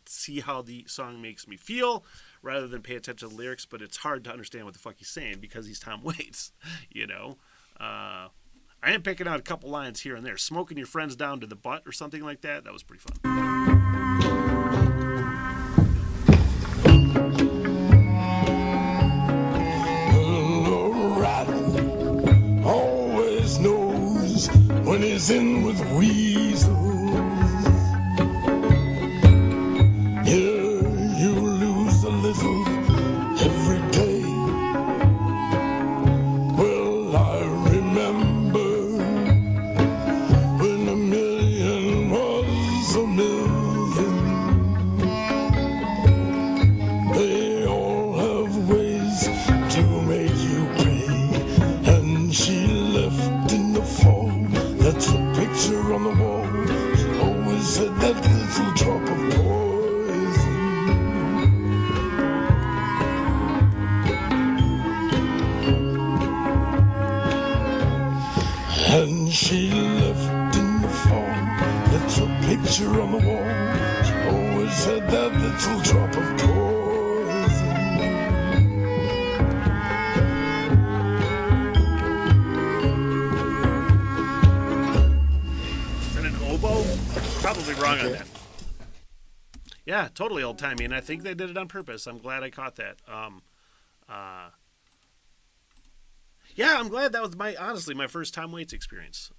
see how the song makes me feel rather than pay attention to the lyrics, but it's hard to understand what the fuck he's saying because he's Tom Waits, you know. I am picking out a couple lines here and there. Smoking your friends down to the butt or something like that. That was pretty fun. Always knows when he's in with weasels. Yeah, you lose a little every day. Well, I remember when a million was a million. They all have ways to make you pay. And she left in the fall. That's a picture on the wall. She always had that little drop of poison. And she left in the fall. That's a picture on the wall. She always had that little drop of poison. Is that an oboe? Probably wrong on that. Yeah, totally old timey, and I think they did it on purpose. I'm glad I caught that. Yeah, I'm glad that was honestly my first Tom Waits experience.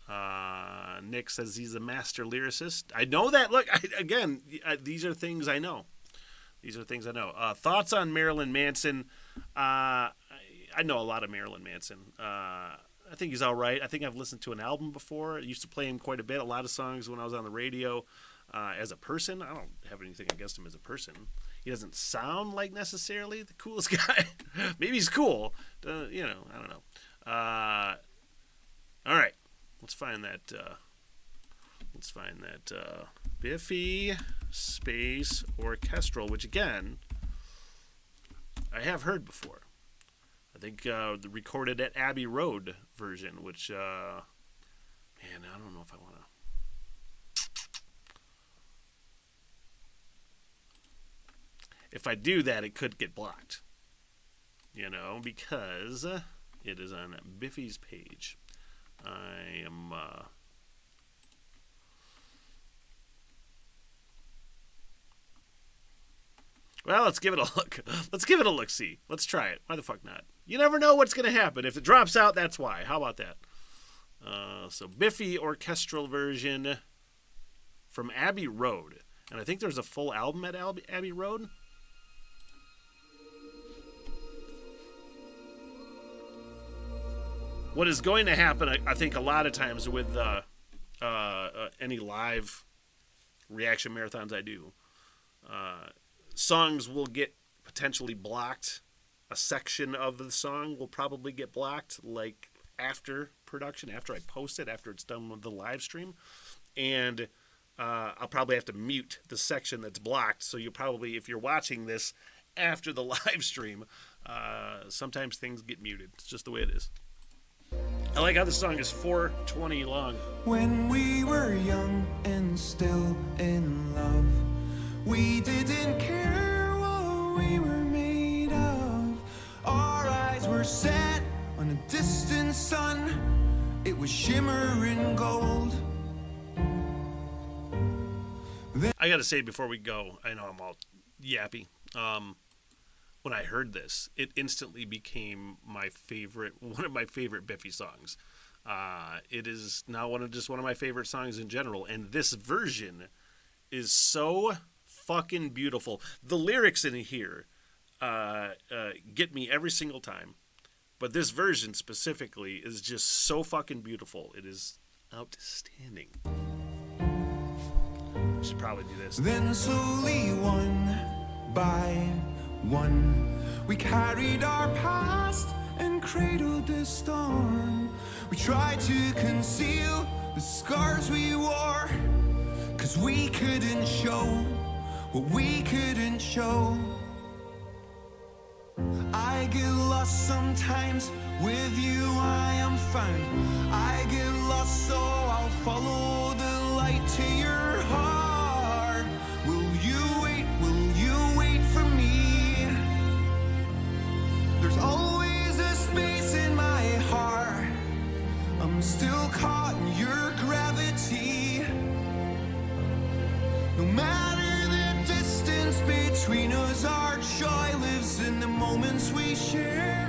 Nick says he's a master lyricist. I know that. Look, these are things I know. Thoughts on Marilyn Manson? I know a lot of Marilyn Manson. I think he's all right. I think I've listened to an album before. I used to play him quite a bit. A lot of songs when I was on the radio. As a person, I don't have anything against him as a person. He doesn't sound like necessarily the coolest guy. Maybe he's cool. I don't know. All right, let's find that. Biffy space orchestral, which again I have heard before. I think the recorded at Abbey Road version, which I don't know if I want to. If I do that, it could get blocked. Because it is on Biffy's page. I am. Well, let's give it a look. Let's give it a look-see. Let's try it. Why the fuck not? You never know what's going to happen. If it drops out, that's why. How about that? So Biffy orchestral version from Abbey Road. And I think there's a full album at Abbey Road. What is going to happen, I think, a lot of times with any live reaction marathons I do, songs will get potentially blocked. A section of the song will probably get blocked, like after production, after I post it, after it's done with the live stream. And I'll probably have to mute the section that's blocked. So you'll probably, if you're watching this after the live stream, sometimes things get muted. It's just the way it is. I like how the song is 4:20 long. When we were young and still in love, we didn't care what we were made of. Our eyes were set on a distant sun. It was shimmering gold. I gotta say before we go, I know I'm all yappy. When I heard this, it instantly became one of my favorite Biffy songs. It is now one of my favorite songs in general, and this version is so fucking beautiful. The lyrics in here get me every single time, but this version specifically is just so fucking beautiful. It is outstanding. Should probably do this. Then slowly, one by one, we carried our past and cradled the storm. We tried to conceal the scars we wore, 'cause we couldn't show what we couldn't show. I get lost sometimes, with you I am found. I get lost, so I'll follow the light to your heart. Will you wait for me? There's always a space in my heart. I'm still caught in your gravity. No matter the distance between us, our joy lives in the moments we share.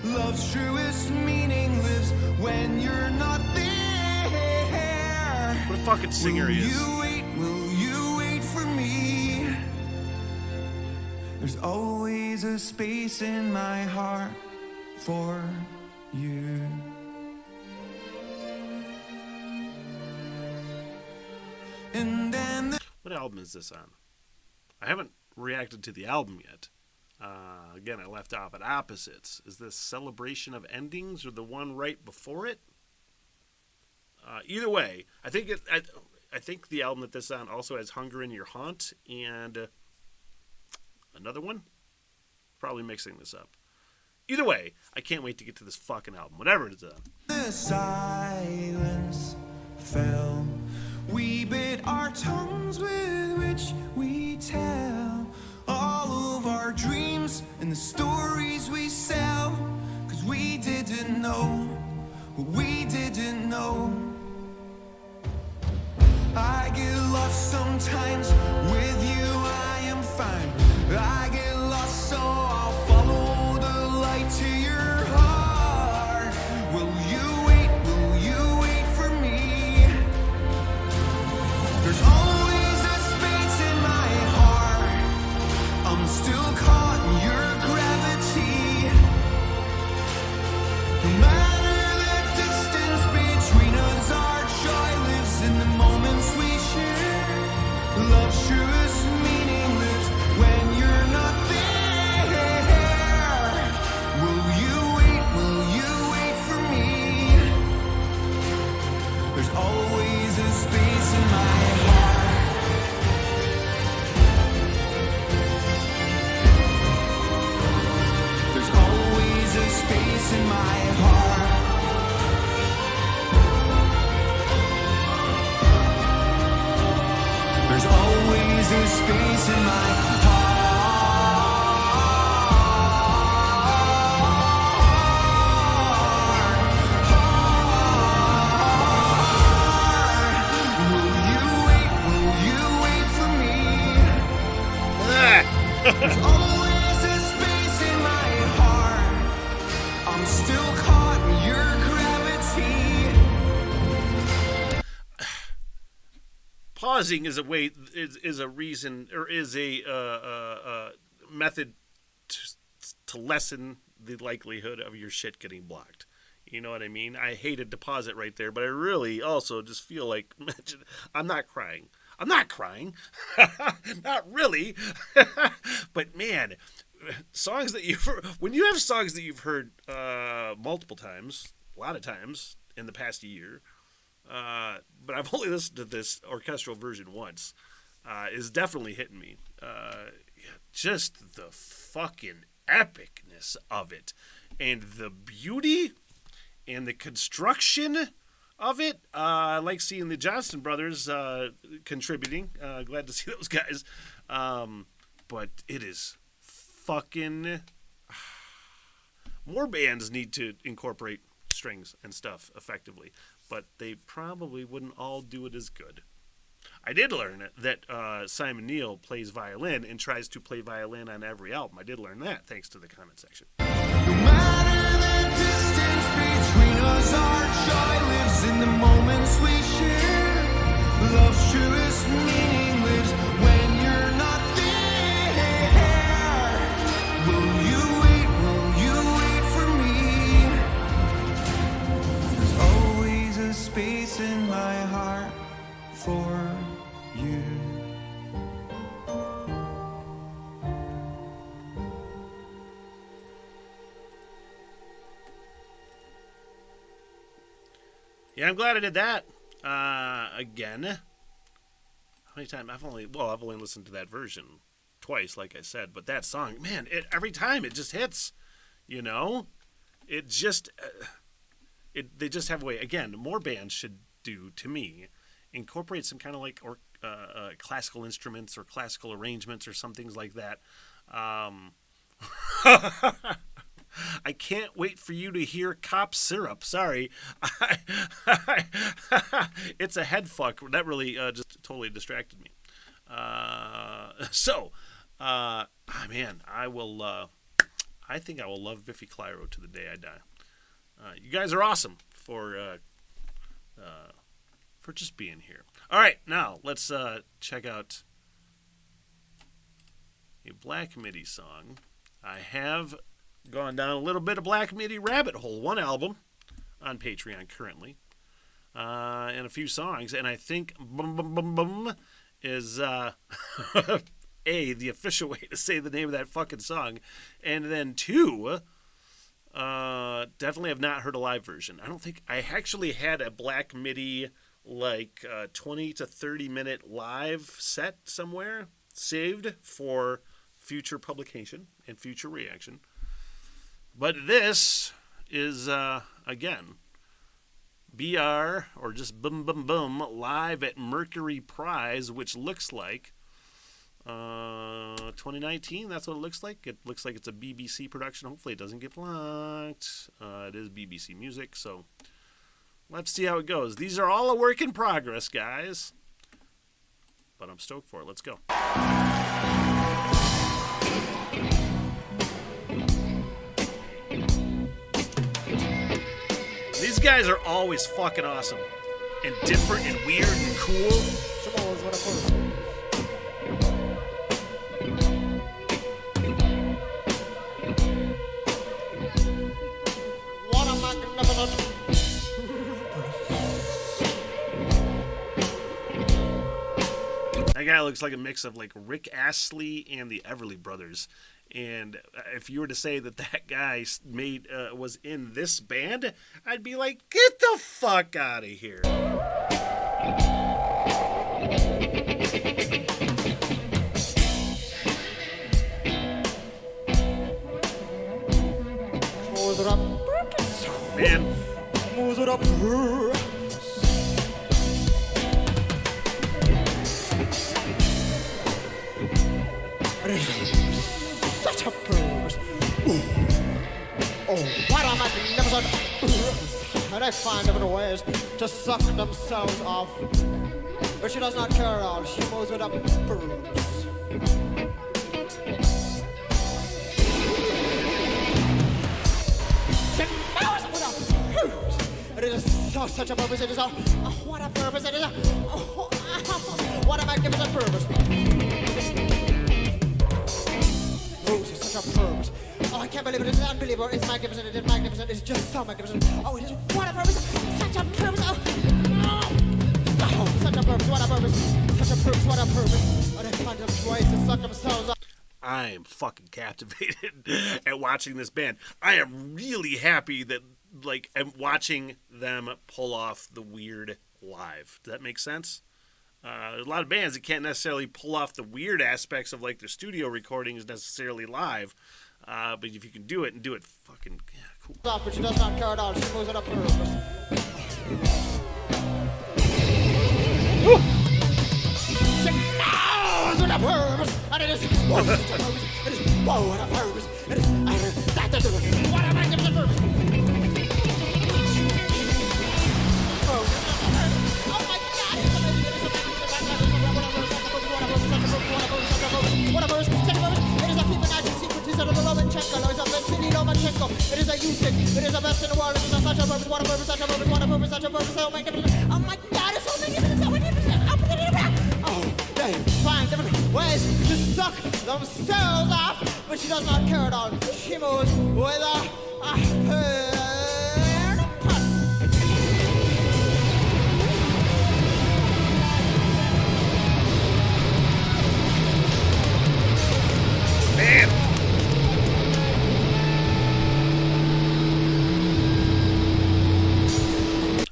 Love's truest meaning lives when you're not there. What a fucking singer he is. Will you wait for me? There's always a space in my heart for you. And then What album is this on? I haven't reacted to the album yet. Again, I left off at Opposites. Is this Celebration of Endings or the one right before it? Either way, I think the album that this is on also has Hunger in Your Haunt and another one. Probably mixing this up. Either way, I can't wait to get to this fucking album, whatever it is on. the silence fell. We bit our tongues with which we tell all of our dreams and the stories we sell. 'Cause we didn't know what we didn't know. I get lost sometimes, with you I am fine. I get lost, so I'll follow the light to your heart. Will you wait for me? There's always a space in my heart. I'm still caught in your gravity. No matter the distance between us, our joy lives in the moments we share. Love's truest meaning lives when you're not there. Will you wait for me? There's always a space in my heart. There's always a space in my heart. There's always a space in my heart. Will you wait for me? There's always a space in my heart. I'm still caught in your gravity. Pausing is a way is a reason or is a method to lessen the likelihood of your shit getting blocked. You know what I mean? I hated to pause it right there, but I really also just feel like I'm not crying. Not really. But man, songs that when you have songs that you've heard multiple times, a lot of times in the past year. But I've only listened to this orchestral version once. Is definitely hitting me. Just the fucking epicness of it, and the beauty, and the construction of it. I like seeing the Johnston brothers contributing. Glad to see those guys. But it is fucking. More bands need to incorporate strings and stuff effectively, but they probably wouldn't all do it as good. I did learn that Simon Neil plays violin and tries to play violin on every album. I did learn that thanks to the comment section. No matter the distance between us, our joy lives in the moments we share. Love's truest meaning lives when you're not there. Will you wait for me? There's always a space in my heart for you. Yeah, I'm glad I did that. Again. How many times? I've only listened to that version twice, like I said. But that song, man, every time it just hits. You know, it just they just have a way. Again, more bands should do, to me, incorporate some kind of like classical instruments or classical arrangements or some things like that. I can't wait for you to hear Cop Syrup. Sorry. It's a head fuck. That really just totally distracted me. Man, I think I will love Biffy Clyro to the day I die. You guys are awesome for just being here. All right, now let's check out a Black Midi song. I have gone down a little bit of Black Midi rabbit hole. One album on Patreon currently, and a few songs. And I think Bum Bum Bum Bum is the official way to say the name of that fucking song. And then two, definitely have not heard a live version. I don't think I actually had a Black Midi 20 to 30 minute live set somewhere saved for future publication and future reaction. But this is, again, BR, or just Bum Bum Bum, live at Mercury Prize, which looks like 2019. That's what it looks like. It looks like it's a BBC production. Hopefully it doesn't get blocked. It is BBC music, so let's see how it goes. These are all a work in progress, guys. But I'm stoked for it. Let's go. These guys are always fucking awesome and different and weird and cool. What a magnificent. That guy looks like a mix of like Rick Astley and the Everly Brothers. And if you were to say that guy was in this band, I'd be like, get the fuck out of here. Man. Such a pose. Oh, what a magnificent. And they find different ways to suck themselves off. But she does not care at all. She moves with a bruise. She moves with a bruise. It is so such a purpose. It is what a purpose. It is what a magnificent purpose. Such a purpose. Oh, I can't believe it. It's unbelievable. It's magnificent. It is magnificent. It's just so magnificent. Oh, it is what a purpose. Such a purpose. Oh, such a purpose. What a purpose. Such a purpose. What a purpose. Oh, they find them ways to suck themselves up. I am fucking captivated at watching this band. I am really happy that, I'm watching them pull off the weird live. Does that make sense? There's a lot of bands that can't necessarily pull off the weird aspects of their studio recordings necessarily live, but if you can do it and do it fucking cool. But she does not care at all. She moves it up purpose. She moves with a purpose, and it is what a purpose. It is what a purpose. It is what a magnificent purpose. It is a usage. It is the best in the world. It is a such a purpose. What a purpose. Such a purpose. What a purpose. Such a purpose. Oh my God! Oh my God! It's so magnificent. So magnificent. Oh, they find different ways to suck themselves off, but she does not care at all. She moves with a purpose.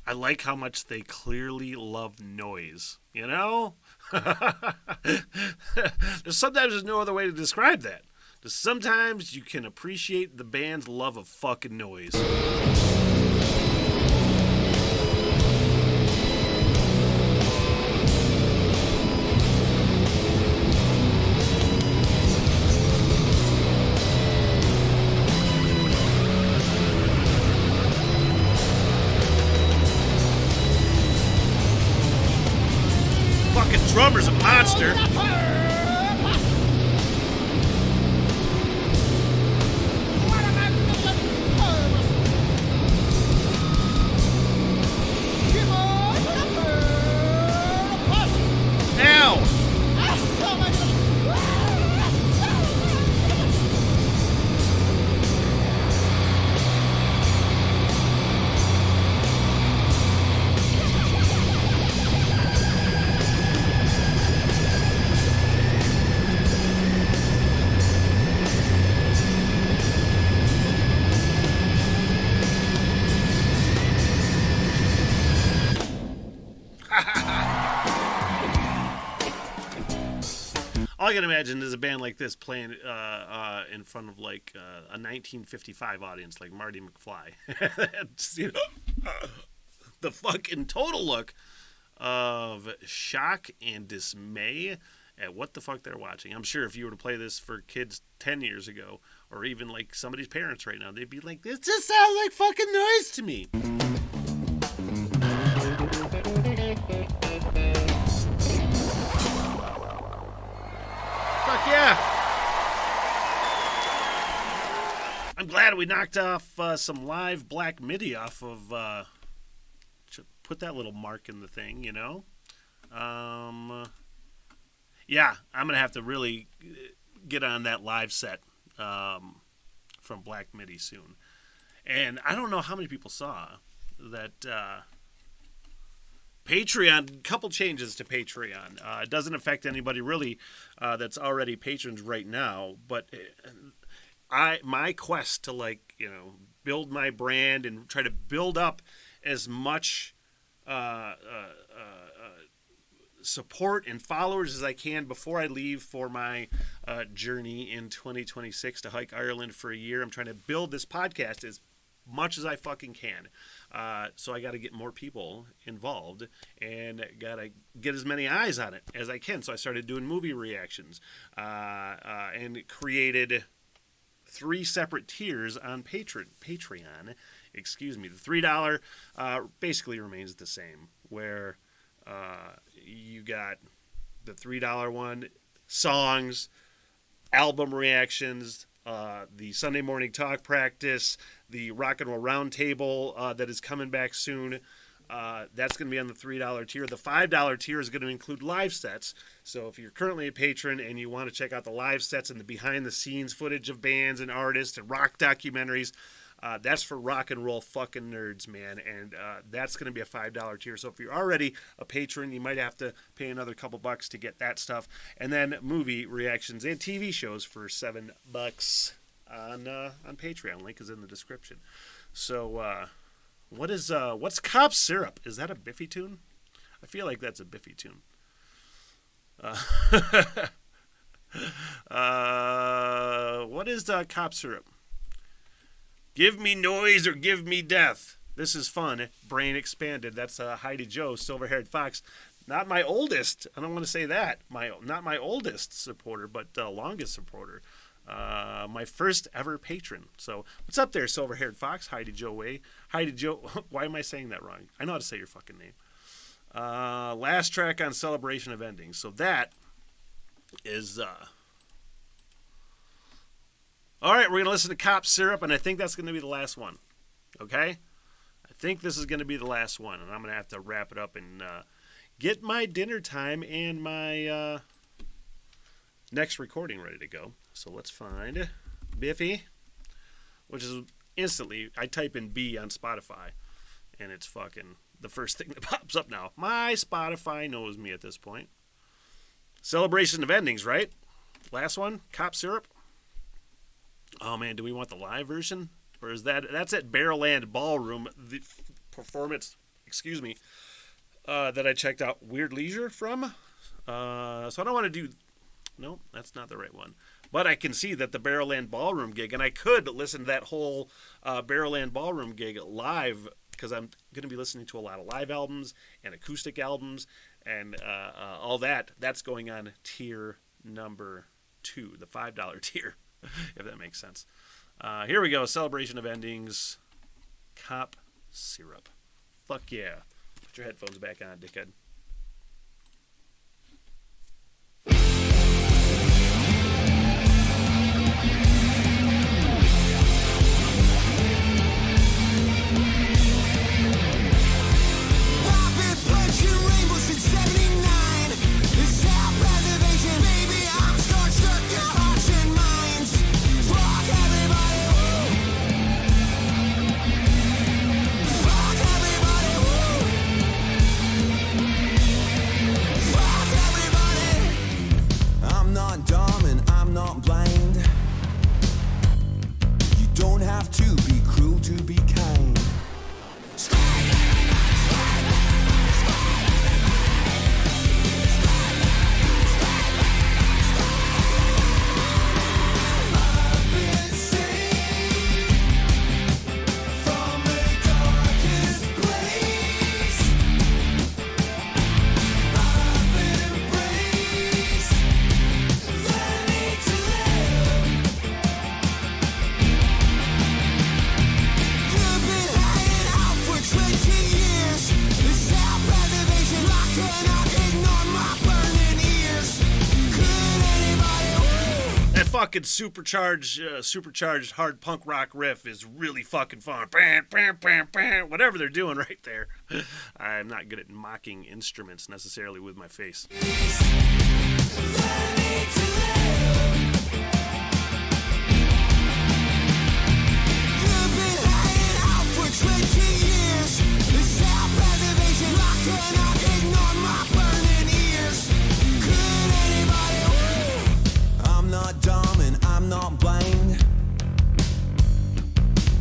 I like how much they clearly love noise, you know? Sometimes there's no other way to describe that. Sometimes you can appreciate the band's love of fucking noise. Fucking drummer's a monster. All I can imagine is a band like this playing in front of like a 1955 audience, like Marty McFly. You know, the fucking total look of shock and dismay at what the fuck they're watching. I'm sure if you were to play this for kids 10 years ago, or even like somebody's parents right now, they'd be like, "This just sounds like fucking noise to me." Fuck yeah. I'm glad we knocked off some live Black MIDI off of, put that little mark in the thing, you know? Yeah, I'm going to have to really get on that live set from Black MIDI soon. And I don't know how many people saw that Patreon, couple changes to Patreon. It doesn't affect anybody really that's already patrons right now, but my quest to, like, you know, build my brand and try to build up as much support and followers as I can before I leave for my journey in 2026 to hike Ireland for a year. I'm trying to build this podcast as much as I fucking can. So I got to get more people involved and got to get as many eyes on it as I can. So I started doing movie reactions and created 3 separate tiers on Patreon. Excuse me. The $3 basically remains the same, where you got the $3 one, songs, album reactions, the Sunday morning talk practice, the rock and roll roundtable that is coming back soon. That's going to be on the $3 tier. The $5 tier is going to include live sets. So if you're currently a patron and you want to check out the live sets and the behind the scenes footage of bands and artists and rock documentaries, that's for rock and roll fucking nerds, man. And that's going to be a $5 tier. So if you're already a patron, you might have to pay another couple bucks to get that stuff. And then movie reactions and TV shows for $7 on Patreon. Link is in the description. So what's Cop Syrup? Is that a Biffy tune? I feel like that's a Biffy tune. What is Cop Syrup? Give me noise or give me death. This is fun. Brain expanded. That's Heidi Joe, silver-haired fox. Not my oldest. I don't want to say that. Not my oldest supporter, but longest supporter. My first ever patron. So what's up there, silver-haired fox? Heidi Joe Way. Heidi Joe. Why am I saying that wrong? I know how to say your fucking name. Last track on Celebration of Endings. So that is. All right, we're going to listen to Cop Syrup, and I think that's going to be the last one. Okay? I think this is going to be the last one, and I'm going to have to wrap it up and get my dinner time and my next recording ready to go. So let's find Biffy, which is instantly, I type in B on Spotify, and it's fucking the first thing that pops up now. My Spotify knows me at this point. Celebration of Endings, right? Last one, Cop Syrup. Oh man, do we want the live version? Or is that's at Barrowland Ballroom, the performance excuse me, that I checked out Weird Leisure from. So I don't want to do... No, that's not the right one. But I can see that the Barrowland Ballroom gig, and I could listen to that whole Barrowland Ballroom gig live, because I'm going to be listening to a lot of live albums and acoustic albums and all that. That's going on tier number 2, the $5 tier, if that makes sense. Here we go. Celebration of Endings. Cop Syrup. Fuck yeah. Put your headphones back on, dickhead. Fucking supercharged hard punk rock riff is really fucking fun. Bam, bam, bam, bam, whatever they're doing right there. I'm not good at mocking instruments necessarily with my face. I'm not dumb and I'm not blind.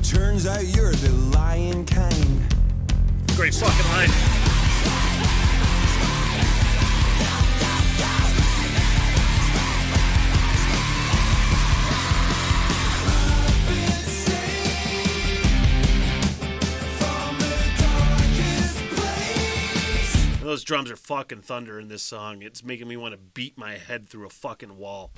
Turns out you're the lying kind. Great fucking line. Those drums are fucking thunder in this song. It's making me want to beat my head through a fucking wall.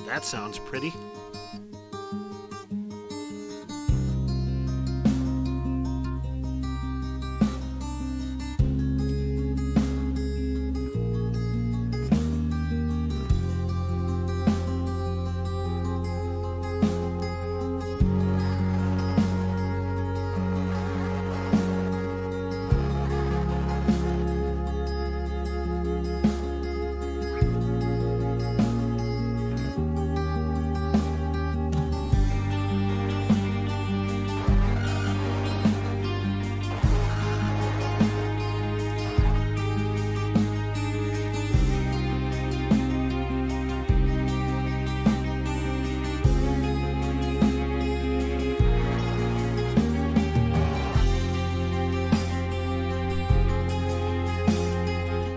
That sounds pretty.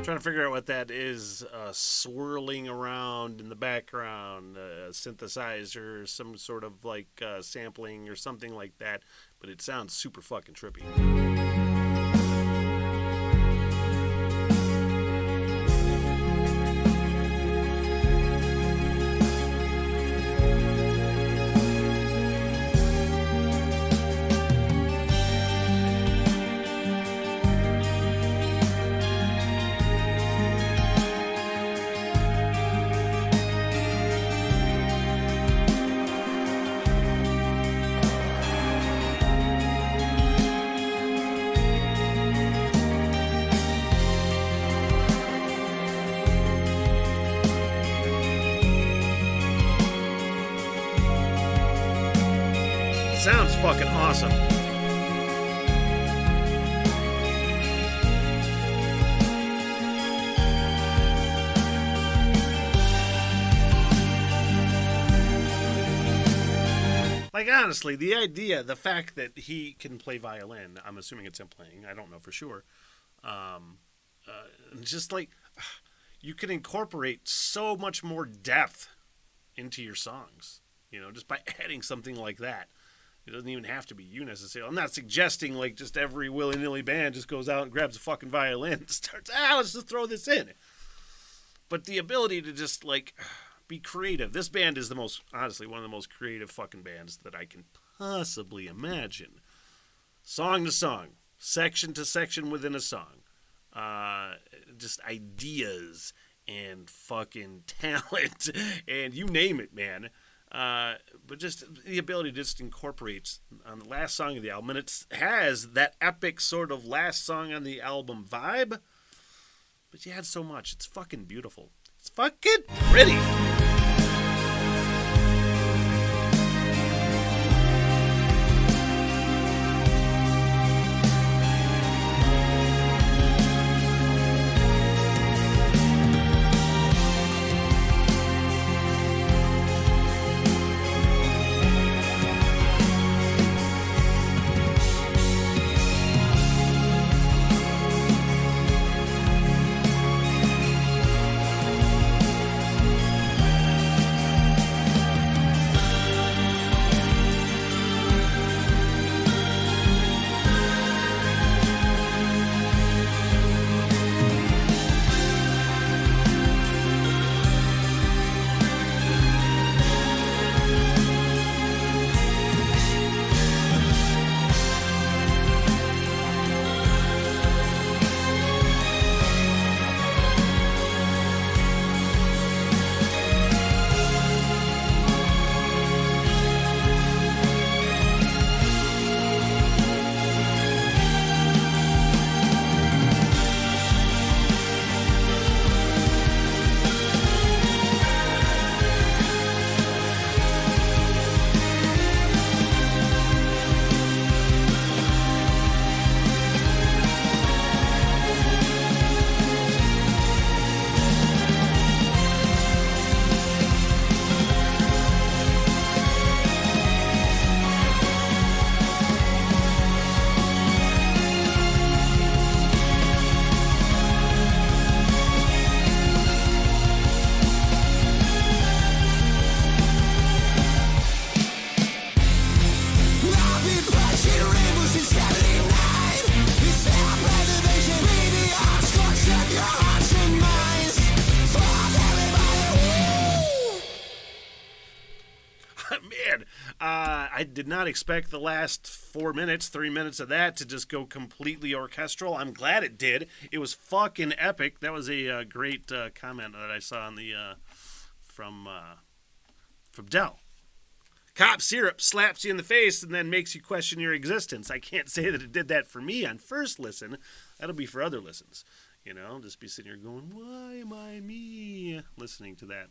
Trying to figure out what that is, swirling around in the background, synthesizer, some sort of like sampling or something like that, but it sounds super fucking trippy. Sounds fucking awesome. Like, honestly, the idea, the fact that he can play violin, I'm assuming it's him playing, I don't know for sure, just like, you can incorporate so much more depth into your songs, you know, just by adding something like that. It doesn't even have to be you necessarily. I'm not suggesting, like, just every willy-nilly band just goes out and grabs a fucking violin and starts, let's just throw this in. But the ability to just, like, be creative. This band is honestly, one of the most creative fucking bands that I can possibly imagine. Song to song, section to section within a song. Just ideas and fucking talent and you name it, man. But just the ability to just incorporate on the last song of the album, and it has that epic sort of last song on the album vibe, but you add so much. It's fucking beautiful. It's fucking pretty. Man, I did not expect the last 3 minutes of that to just go completely orchestral. I'm glad it did. It was fucking epic. That was a great comment that I saw on the from Dell. Cop syrup slaps you in the face and then makes you question your existence. I can't say that it did that for me on first listen. That'll be for other listens. You know, just be sitting here going, why am I me? Listening to that.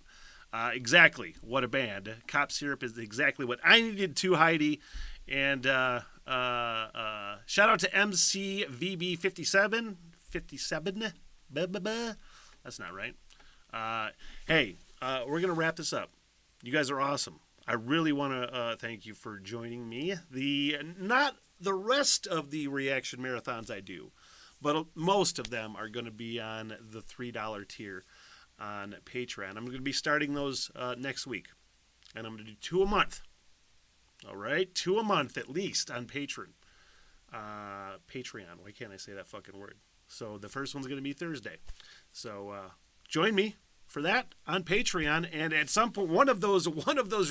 Exactly. What a band. Cop Syrup is exactly what I needed to, Heidi. And shout out to MCVB57. 57? That's not right. Hey, we're going to wrap this up. You guys are awesome. I really want to thank you for joining me. Not the rest of the reaction marathons I do, but most of them are going to be on the $3 tier on Patreon. I'm going to be starting those next week, and I'm going to do 2 a month. All right, 2 a month at least on Patreon. Patreon. Why can't I say that fucking word? So the first one's going to be Thursday. So join me for that on Patreon, and at some point, one of those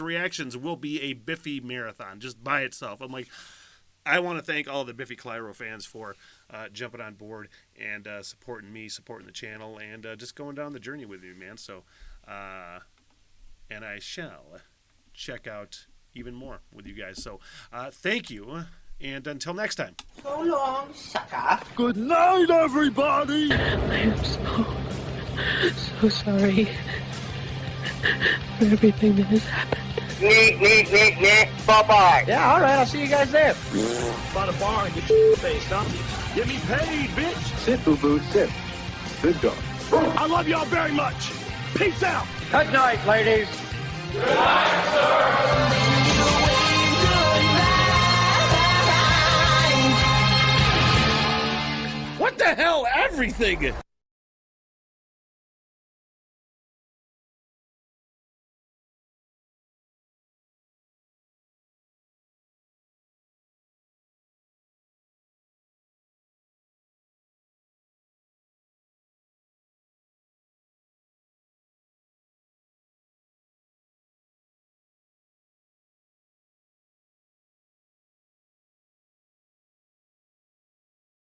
reactions will be a Biffy marathon just by itself. I'm like, I want to thank all the Biffy Clyro fans for jumping on board and supporting me, supporting the channel, and just going down the journey with me, man. So, and I shall check out even more with you guys. So, thank you, and until next time. So long, sucker. Good night, everybody! I am so sorry for everything that has happened. Bye-bye. Yeah, all right, I'll see you guys there. By the bar and get your face, huh? Get me paid, bitch. Sit, boo-boo, sit. Good dog. I love y'all very much. Peace out. Good night, ladies. What the hell, everything?